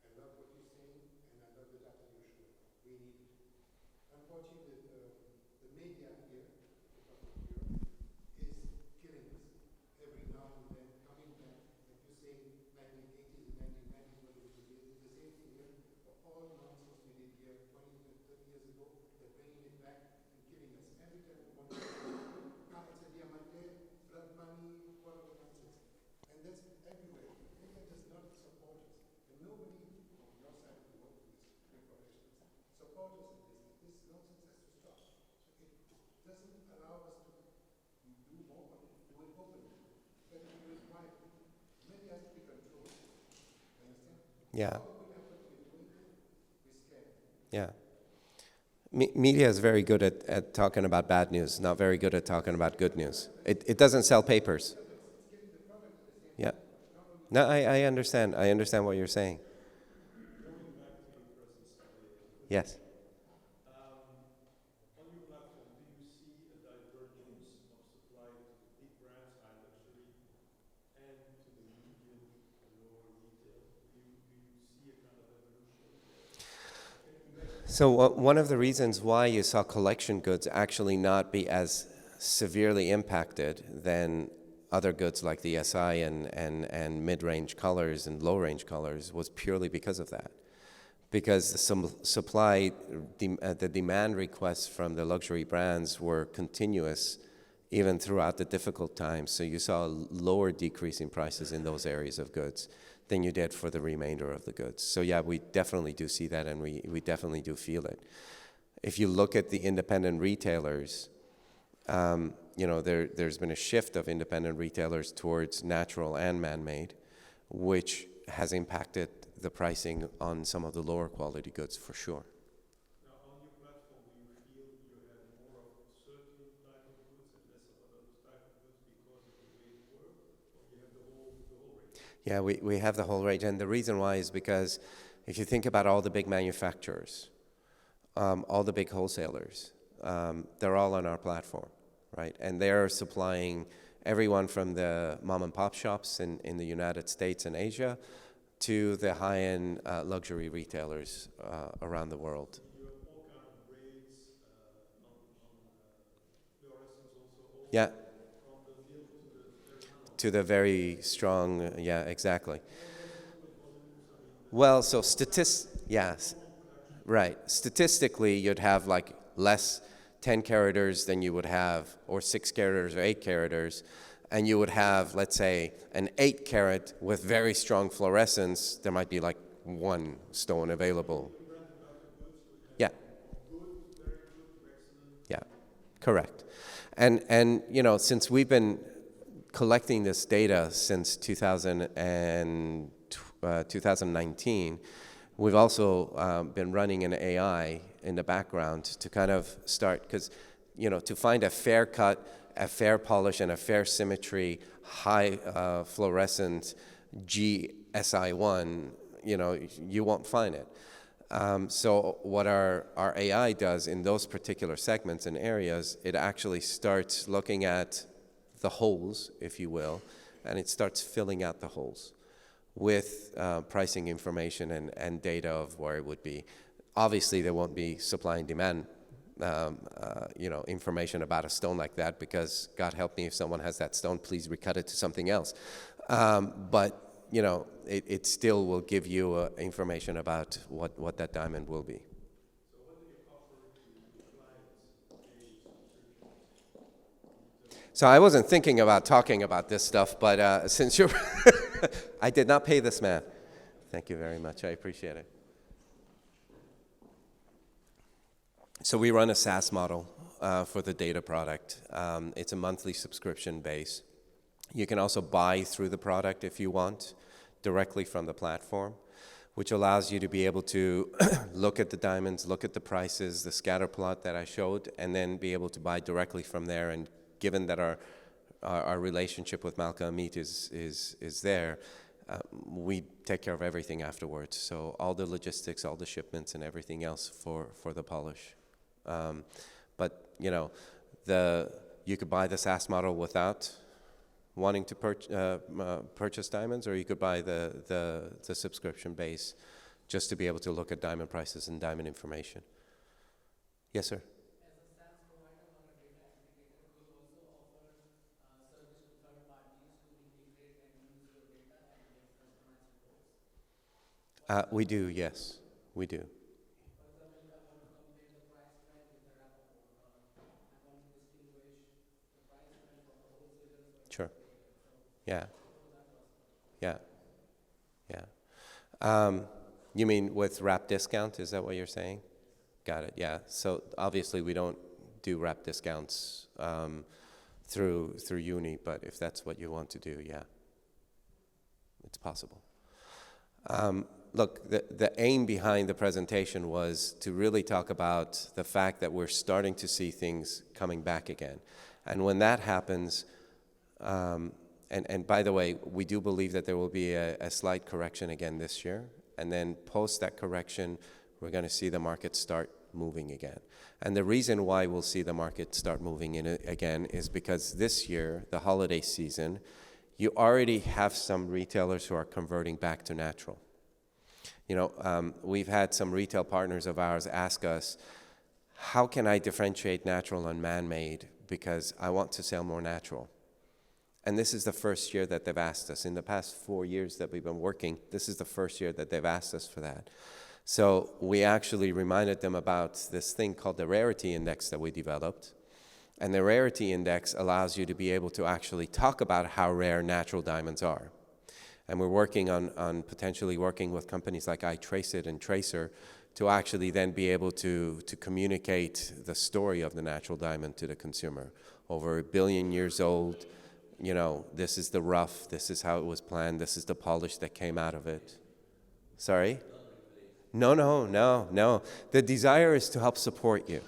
I love what you're saying, and I love the data you show. We need it. Unfortunately, the media here, because of Europe, is killing us. Every now and then, coming back, like you say, 1980s and 1990s, what it was, the same thing here. For all nonsense we did here 20 to 30 years ago, they're bringing it back and killing us. Every time we want to it's a diamante, blood money, whatever nonsense. And that's everywhere. India does not support us. And nobody on your side of the world, big professionals, support us in this. This nonsense has to stop. So it doesn't allow us to do more, but do it openly. Better do it quietly. Maybe has to be controlled. You understand? Yeah. All the effort we're doing, we're scared. Yeah. Media is very good at talking about bad news, not very good at talking about good news. It doesn't sell papers. Yeah. No, I understand. I understand what you're saying. Yes. On your platform, do you see a divergence of supply to the big brands, high luxury, and to the medium and lower retail? Do you see a kind of evolution? So one of the reasons why you saw collection goods actually not be as severely impacted than other goods like the SI and mid-range colors and low-range colors was purely because of that. Because the demand requests from the luxury brands were continuous even throughout the difficult times. So you saw a lower decrease in prices in those areas of goods than you did for the remainder of the goods. So yeah, we definitely do see that, and we definitely do feel it. If you look at the independent retailers, there's been a shift of independent retailers towards natural and man-made, which has impacted the pricing on some of the lower quality goods for sure. Now, on your platform, do you feel you have more of certain type of goods and less of other type of goods because of the way it works, or you have the whole range? Yeah, we have the whole range. And the reason why is because if you think about all the big manufacturers, all the big wholesalers, they're all on our platform, right? And they're supplying everyone from the mom and pop shops in the United States and Asia to the high-end luxury retailers around the world. You have all kind of grades on fluorescence also Yeah, from the nil to the very high. to the very strong, yeah, exactly. Well, so yes, right. Statistically, you'd have like less 10 caraters than you would have, or 6 caraters or 8 caraters, and you would have, let's say, an 8 carat with very strong fluorescence. There might be like 1 stone available. Yeah. Yeah, correct. And you know, since we've been collecting this data since 2019, we've also been running an AI in the background to kind of start, because, you know, to find a fair cut, a fair polish, and a fair symmetry, high fluorescent GSI1, you know, you won't find it. So what our AI does in those particular segments and areas, it actually starts looking at the holes, if you will, and it starts filling out the holes with pricing information and data of where it would be. Obviously, there won't be supply and demand you know, information about a stone like that, because God help me if someone has that stone, please recut it to something else. But you know, it still will give you information about what that diamond will be. So what do you offer to clients? So I wasn't thinking about talking about this stuff, but since you're, I did not pay this man. Thank you very much. I appreciate it. So we run a SaaS model for the data product. It's a monthly subscription base. You can also buy through the product if you want, directly from the platform, which allows you to be able to look at the diamonds, look at the prices, the scatter plot that I showed, and then be able to buy directly from there. And given that our relationship with Malka Amit is there, we take care of everything afterwards. So all the logistics, all the shipments, and everything else for the polish. But you know, you could buy the SaaS model without wanting to purchase diamonds, or you could buy the subscription base just to be able to look at diamond prices and diamond information. Yes, sir. As a SaaS provider or a data aggregator, do you also offer service to third parties to integrate and use your data and make customized reports? We do, yes, we do. For example, if I want to compare the price trend with the rapport, I want to distinguish the price trend from the wholesalers versus Sure. the Yeah. Yeah. Yeah. You mean with wrap discount? Is that what you're saying? Got it. Yeah. So obviously we don't do wrap discounts through UNI, but if that's what you want to do, yeah, it's possible. Look, the aim behind the presentation was to really talk about the fact that we're starting to see things coming back again. And when that happens, and by the way, we do believe that there will be a slight correction again this year. And then post that correction, we're going to see the market start moving again. And the reason why we'll see the market start moving in again is because this year, the holiday season, you already have some retailers who are converting back to natural. You know, we've had some retail partners of ours ask us, how can I differentiate natural and man-made, because I want to sell more natural? And this is the first year that they've asked us. In the past 4 years that we've been working, this is the first year that they've asked us for that. So we actually reminded them about this thing called the rarity index that we developed. And the rarity index allows you to be able to actually talk about how rare natural diamonds are. And we're working on potentially working with companies like iTraceIt and Tracer to actually then be able to communicate the story of the natural diamond to the consumer. Over 1 billion years old, you know, this is the rough, this is how it was planned, this is the polish that came out of it. Sorry? No. The desire is to help support you,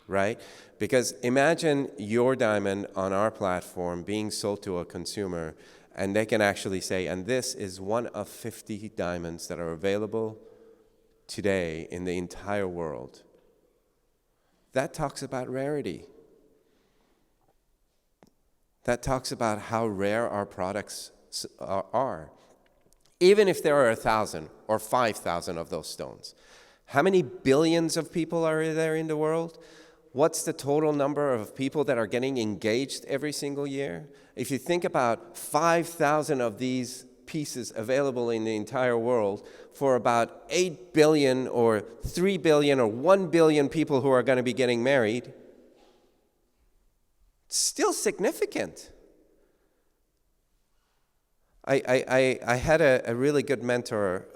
right? Because imagine your diamond on our platform being sold to a consumer, And they can actually say, and this is one of 50 diamonds that are available today in the entire world. That talks about rarity. That talks about how rare our products are. Even if there are 1,000 or 5,000 of those stones, how many billions of people are there in the world? What's the total number of people that are getting engaged every single year? If you think about 5,000 of these pieces available in the entire world for about 8 billion or 3 billion or 1 billion people who are going to be getting married, it's still significant. I had a really good mentor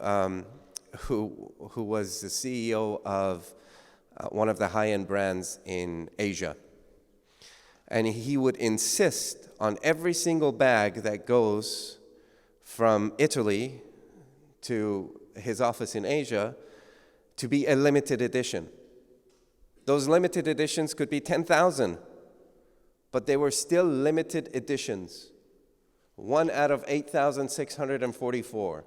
who was the CEO of one of the high-end brands in Asia. And he would insist on every single bag that goes from Italy to his office in Asia to be a limited edition. Those limited editions could be 10,000, but they were still limited editions. 1 out of 8,644,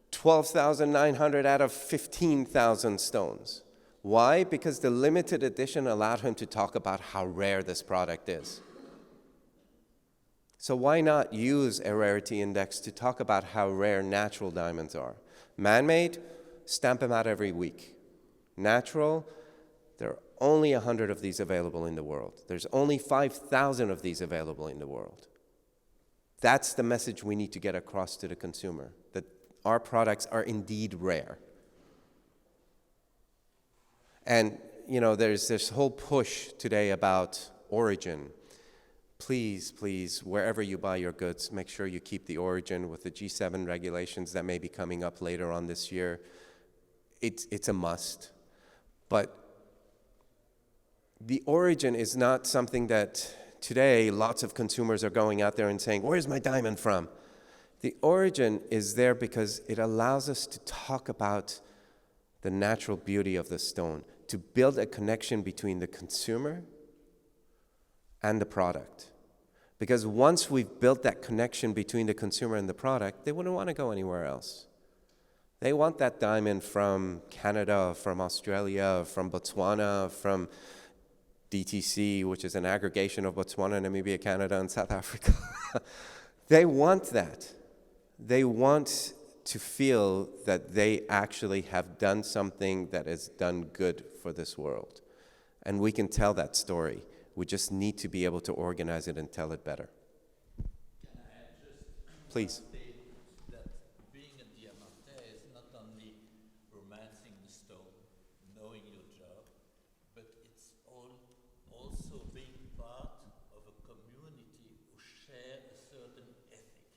12,900 out of 15,000 stones. Why? Because the limited edition allowed him to talk about how rare this product is. So why not use a rarity index to talk about how rare natural diamonds are? Man-made, stamp them out every week. Natural, there are only 100 of these available in the world. There's only 5,000 of these available in the world. That's the message we need to get across to the consumer, that our products are indeed rare. And, you know, there's this whole push today about origin. Please, please, wherever you buy your goods, make sure you keep the origin. With the G7 regulations that may be coming up later on this year, it's a must. But the origin is not something that today lots of consumers are going out there and saying, where's my diamond from? The origin is there because it allows us to talk about the natural beauty of the stone, to build a connection between the consumer and the product. Because once we've built that connection between the consumer and the product, they wouldn't want to go anywhere else. They want that diamond from Canada, from Australia, from Botswana, from DTC, which is an aggregation of Botswana, Namibia, Canada, and South Africa. They want that. They want to feel that they actually have done something that has done good for this world. And we can tell that story. We just need to be able to organize it and tell it better. Can I add just Please. one statement that being a diamantaire is not only romancing the stone, knowing your job, but it's also being part of a community who share a certain ethic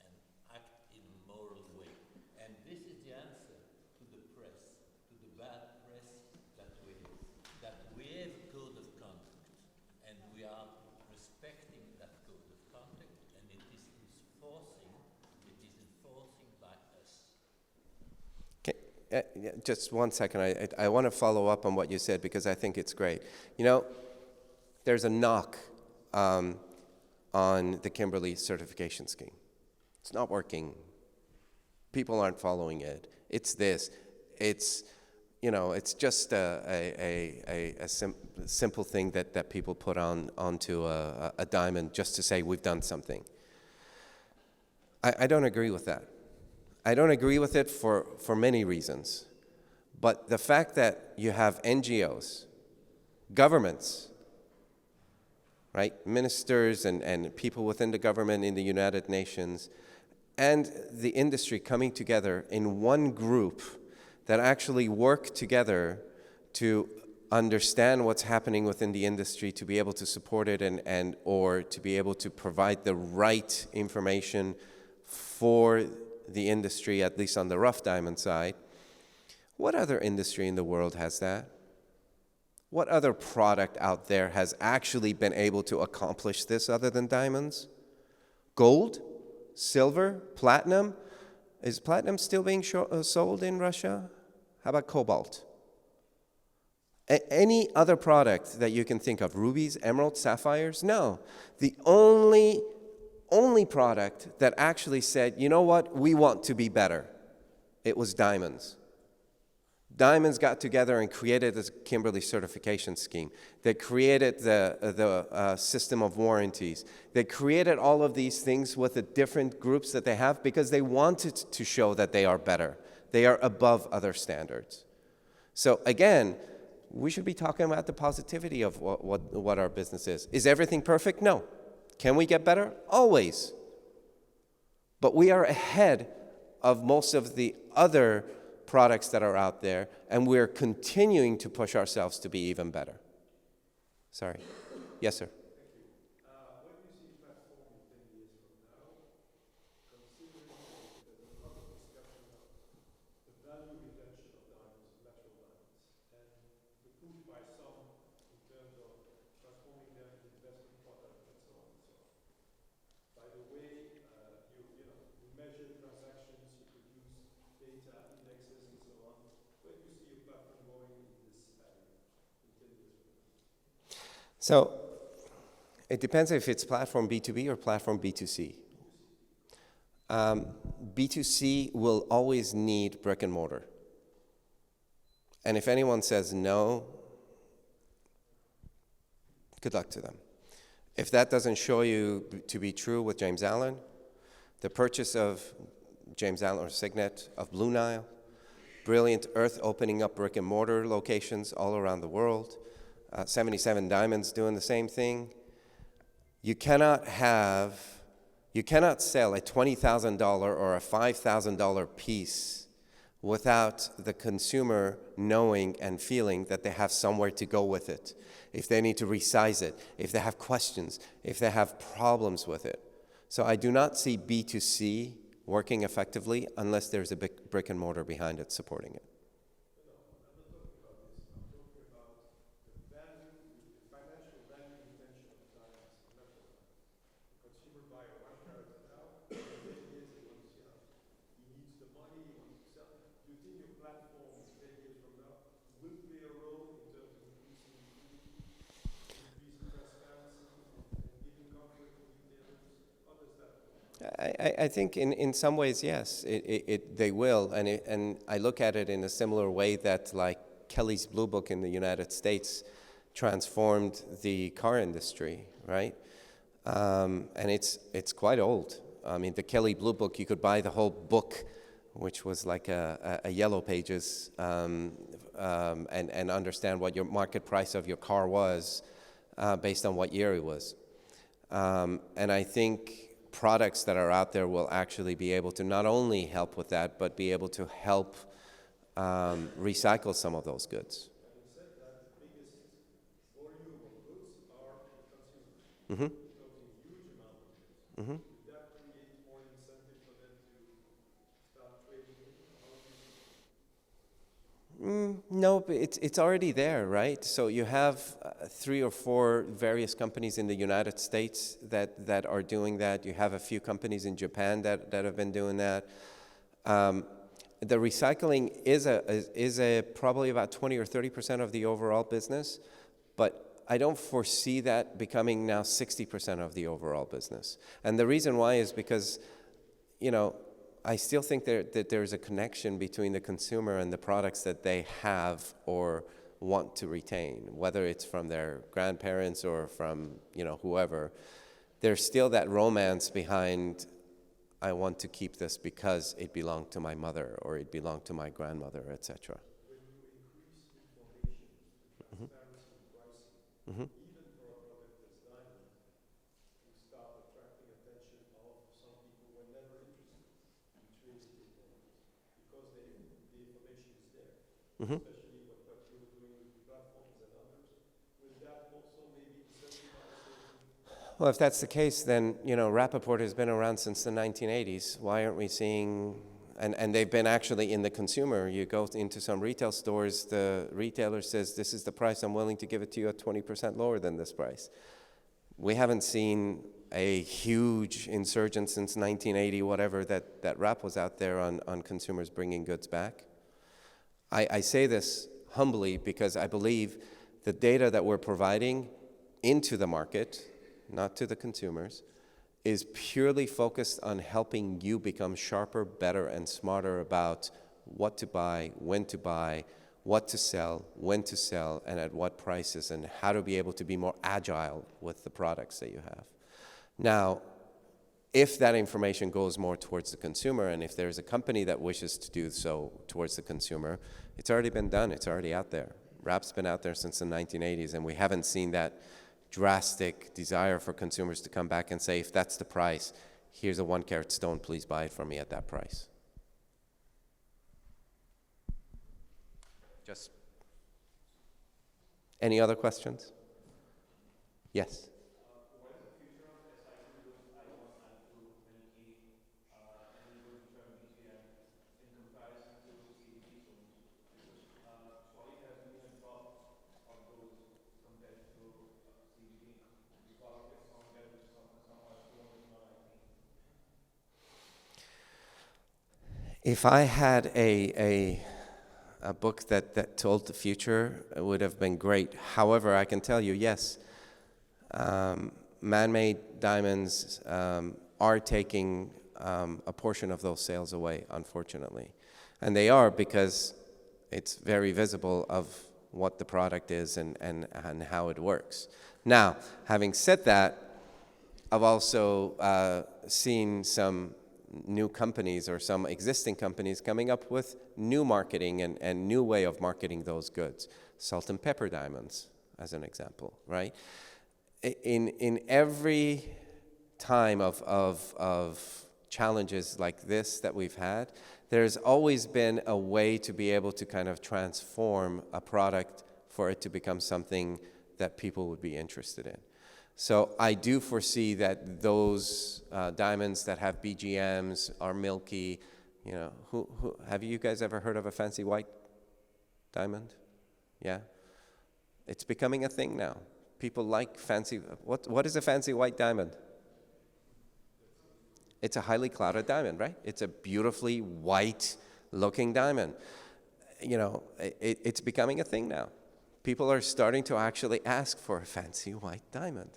and act in a moral way. And this is the answer to the press, to the bad press that we have a code of conduct, and we are respecting that code of conduct, and it is enforcing by us. Okay, just 1 second. I want to follow up on what you said because I think it's great. You know, there's a knock on the Kimberley certification scheme. It's not working. People aren't following it. It's this. It's, you know, it's just a simple thing that people put onto a diamond just to say we've done something. I don't agree with that. I don't agree with it for many reasons. But the fact that you have NGOs, governments, right, ministers and people within the government in the United Nations, and the industry coming together in one group that actually work together to understand what's happening within the industry, to be able to support it and or to be able to provide the right information for the industry, at least on the rough diamond side. What other industry in the world has that? What other product out there has actually been able to accomplish this other than diamonds? Gold? Silver? Platinum? Is platinum still being sold in Russia? How about cobalt? Any other product that you can think of? Rubies, emeralds, sapphires? No. The only only product that actually said, you know what, we want to be better. It was diamonds. Diamonds got together and created this Kimberly certification scheme. They created the system of warranties. They created all of these things with the different groups that they have because they wanted to show that they are better. They are above other standards. So again, we should be talking about the positivity of what our business is. Is everything perfect? No. Can we get better? Always. But we are ahead of most of the other products that are out there, and we're continuing to push ourselves to be even better. Sorry. Yes, sir. What do you see platform in 10 years from now, considering there's a lot of discussion of the value retention of diamonds, natural diamonds, and the push by some in terms of transforming them into investment products and so on and so on. By the way, you measure transactions, you produce data, indexes, and so on. Where do you see your platform going in this area in 10 years from now? So it depends if it's platform B2B or platform B2C. B2C will always need brick and mortar. And if anyone says no, good luck to them. If that doesn't show you to be true with James Allen, the purchase of James Allen or Signet of Blue Nile, Brilliant Earth opening up brick and mortar locations all around the world, 77 Diamonds doing the same thing. You cannot sell a $20,000 or a $5,000 piece without the consumer knowing and feeling that they have somewhere to go with it. If they need to resize it, if they have questions, if they have problems with it. So I do not see B2C working effectively unless there's a big brick and mortar behind it supporting it. I think in some ways, yes, they will. And I look at it in a similar way that like Kelly's Blue Book in the United States transformed the car industry, right? And it's quite old. I mean, the Kelly Blue Book, you could buy the whole book, which was like a yellow pages, and understand what your market price of your car was based on what year it was. And I think products that are out there will actually be able to not only help with that, but be able to help recycle some of those goods. Having said that, the biggest volume of goods are the consumers. Mm-hmm. Talking huge amount of goods. Mm-hmm. Would that create more incentive for them to start trading in? How do you see it? No, but it's already there, right? So you have 3 or 4 various companies in the United States that are doing that. You have a few companies in Japan that have been doing that. The recycling is probably about 20 or 30% of the overall business, but I don't foresee that becoming now 60% of the overall business. And the reason why is because, I still think that there's a connection between the consumer and the products that they have or want to retain, whether it's from their grandparents or from, whoever. There's still that romance behind, I want to keep this because it belonged to my mother or it belonged to my grandmother, etc. When you increase information, transparency in pricing, Mm-hmm. even for a product that's diamond, you start attracting attention of some people who were never interested in trading in diamonds because the information is there, Mm-hmm. especially what you were doing with platforms and others. Will that also maybe incentivize certain? Well, if that's the case, then, Rappaport has been around since the 1980s. Why aren't we seeing, and they've been actually in the consumer. You go into some retail stores, the retailer says, this is the price, I'm willing to give it to you at 20% lower than this price. We haven't seen a huge insurgence since 1980, whatever, that Rapp was out there on consumers bringing goods back. I say this humbly because I believe the data that we're providing into the market, not to the consumers, is purely focused on helping you become sharper, better, and smarter about what to buy, when to buy, what to sell, when to sell, and at what prices, and how to be able to be more agile with the products that you have. Now, if that information goes more towards the consumer, and if there's a company that wishes to do so towards the consumer, it's already been done, it's already out there. Wrap's been out there since the 1980s, and we haven't seen that drastic desire for consumers to come back and say, if that's the price, here's a 1-carat stone, please buy it from me at that price. Just any other questions? Yes. What is the future of SIC with I1 and 2 Milky and even term BGM in comparison to CBD zones? Because quality has been a drop of those compared to CBD. The quality of some there is somewhat lower than what I think. If I had a book that told the future, it would have been great. However, I can tell you, yes, man-made diamonds are taking a portion of those sales away, unfortunately. And they are because it's very visible of what the product is and how it works. Now, having said that, I've also seen some new companies or some existing companies coming up with new marketing and new way of marketing those goods. Salt and pepper diamonds, as an example, right? In every time of challenges like this that we've had, there's always been a way to be able to kind of transform a product for it to become something that people would be interested in. So I do foresee that those diamonds that have BGMs are milky. You know, who have you guys ever heard of a fancy white diamond? Yeah, it's becoming a thing now. People like fancy. What is a fancy white diamond? It's a highly clouded diamond, right? It's a beautifully white-looking diamond. You know, it's becoming a thing now. People are starting to actually ask for a fancy white diamond.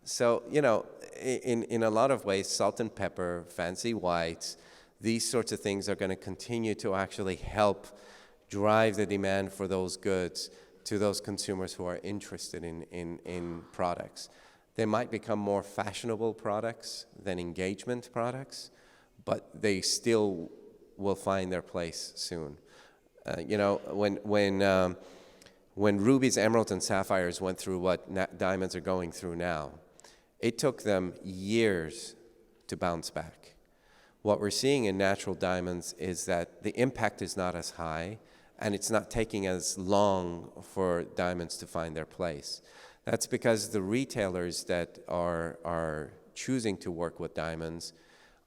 So, you know, in a lot of ways, salt and pepper, fancy whites, these sorts of things are going to continue to actually help drive the demand for those goods to those consumers who are interested in products. They might become more fashionable products than engagement products, but they still will find their place soon. You know, when rubies, emeralds, and sapphires went through what diamonds are going through now, it took them years to bounce back. What we're seeing in natural diamonds is that the impact is not as high, and it's not taking as long for diamonds to find their place. That's because the retailers that are choosing to work with diamonds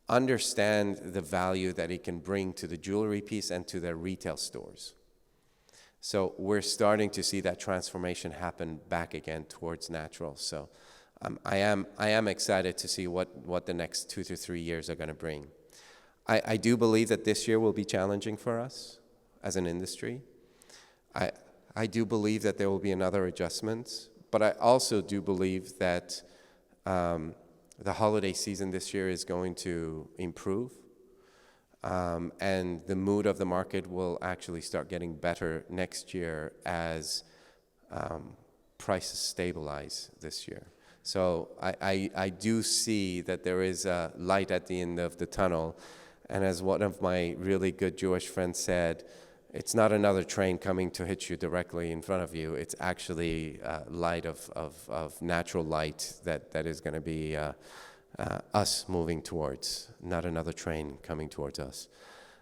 understand the value that it can bring to the jewelry piece and to their retail stores. So we're starting to see that transformation happen back again towards natural. So I am excited to see what the next 2 to 3 years are going to bring. I do believe that this year will be challenging for us as an industry. I do believe that there will be another adjustment, but I also do believe that the holiday season this year is going to improve. And the mood of the market will actually start getting better next year as prices stabilize this year. So I do see that there is a light at the end of the tunnel. And as one of my really good Jewish friends said, it's not another train coming to hit you directly in front of you. It's actually light of natural light that is going to be us moving towards, not another train coming towards us.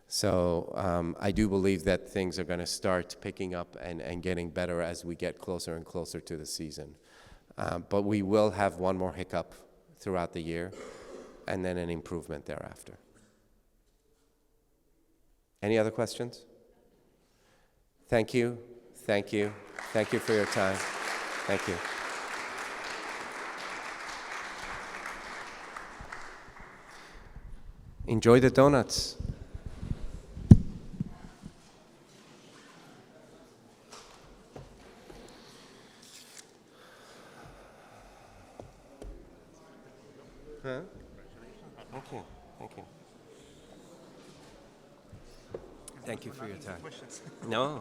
So I do believe that things are going to start picking up and getting better as we get closer and closer to the season. But we will have one more hiccup throughout the year, and then an improvement thereafter. Any other questions? Thank you. Thank you. Thank you for your time. Thank you. Enjoy the donuts. Huh? Thank you. Thank you. Thank you for your time. No.